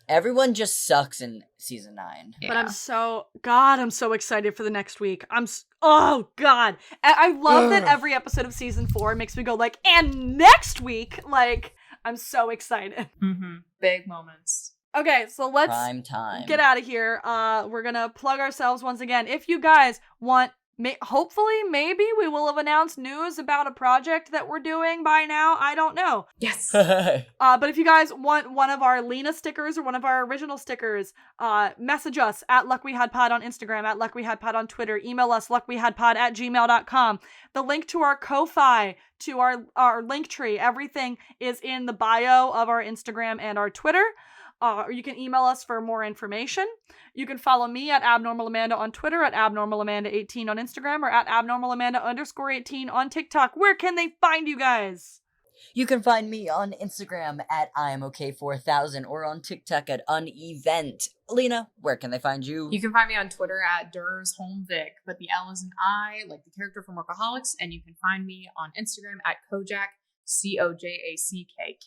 Everyone just sucks in season 9. Yeah. But I'm so excited for the next week. Oh God. I love that every episode of season 4 makes me go like, and next week, like, I'm so excited. Mm-hmm. Big moments. Okay, so let's Prime time. get out of here. We're gonna plug ourselves once again. If you guys want, hopefully, maybe we will have announced news about a project that we're doing by now. I don't know. Yes. But if you guys want one of our Lena stickers or one of our original stickers, message us at luckwehadpod on Instagram, at luckwehadpod on Twitter, email us luckwehadpod@gmail.com. The link to our Ko-Fi, to our link tree, everything is in the bio of our Instagram and our Twitter. Or you can email us for more information. You can follow me at abnormalamanda on Twitter, at abnormalamanda18 on Instagram, or at abnormalamanda_18 on TikTok. Where can they find you guys? You can find me on Instagram at IamOK4000 or on TikTok at Unevent. Lena, where can they find you? You can find me on Twitter at DursHolmVic, but the L is an I, like the character from Workaholics, and you can find me on Instagram at Kojak, COJACKK.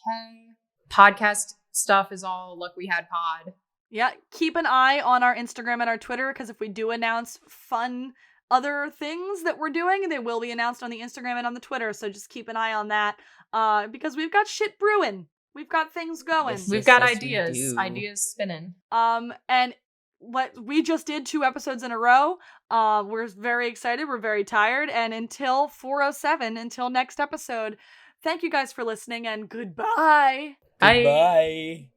Podcast stuff is all Luck We Had Pod. Yeah, keep an eye on our Instagram and our Twitter, because if we do announce fun other things that we're doing, they will be announced on the Instagram and on the Twitter, so just keep an eye on that, because we've got shit brewing. We've got things going. We've got ideas spinning. And what we just did 2 episodes in a row. We're very excited. We're very tired. And until 407, until next episode, thank you guys for listening, and goodbye. Goodbye.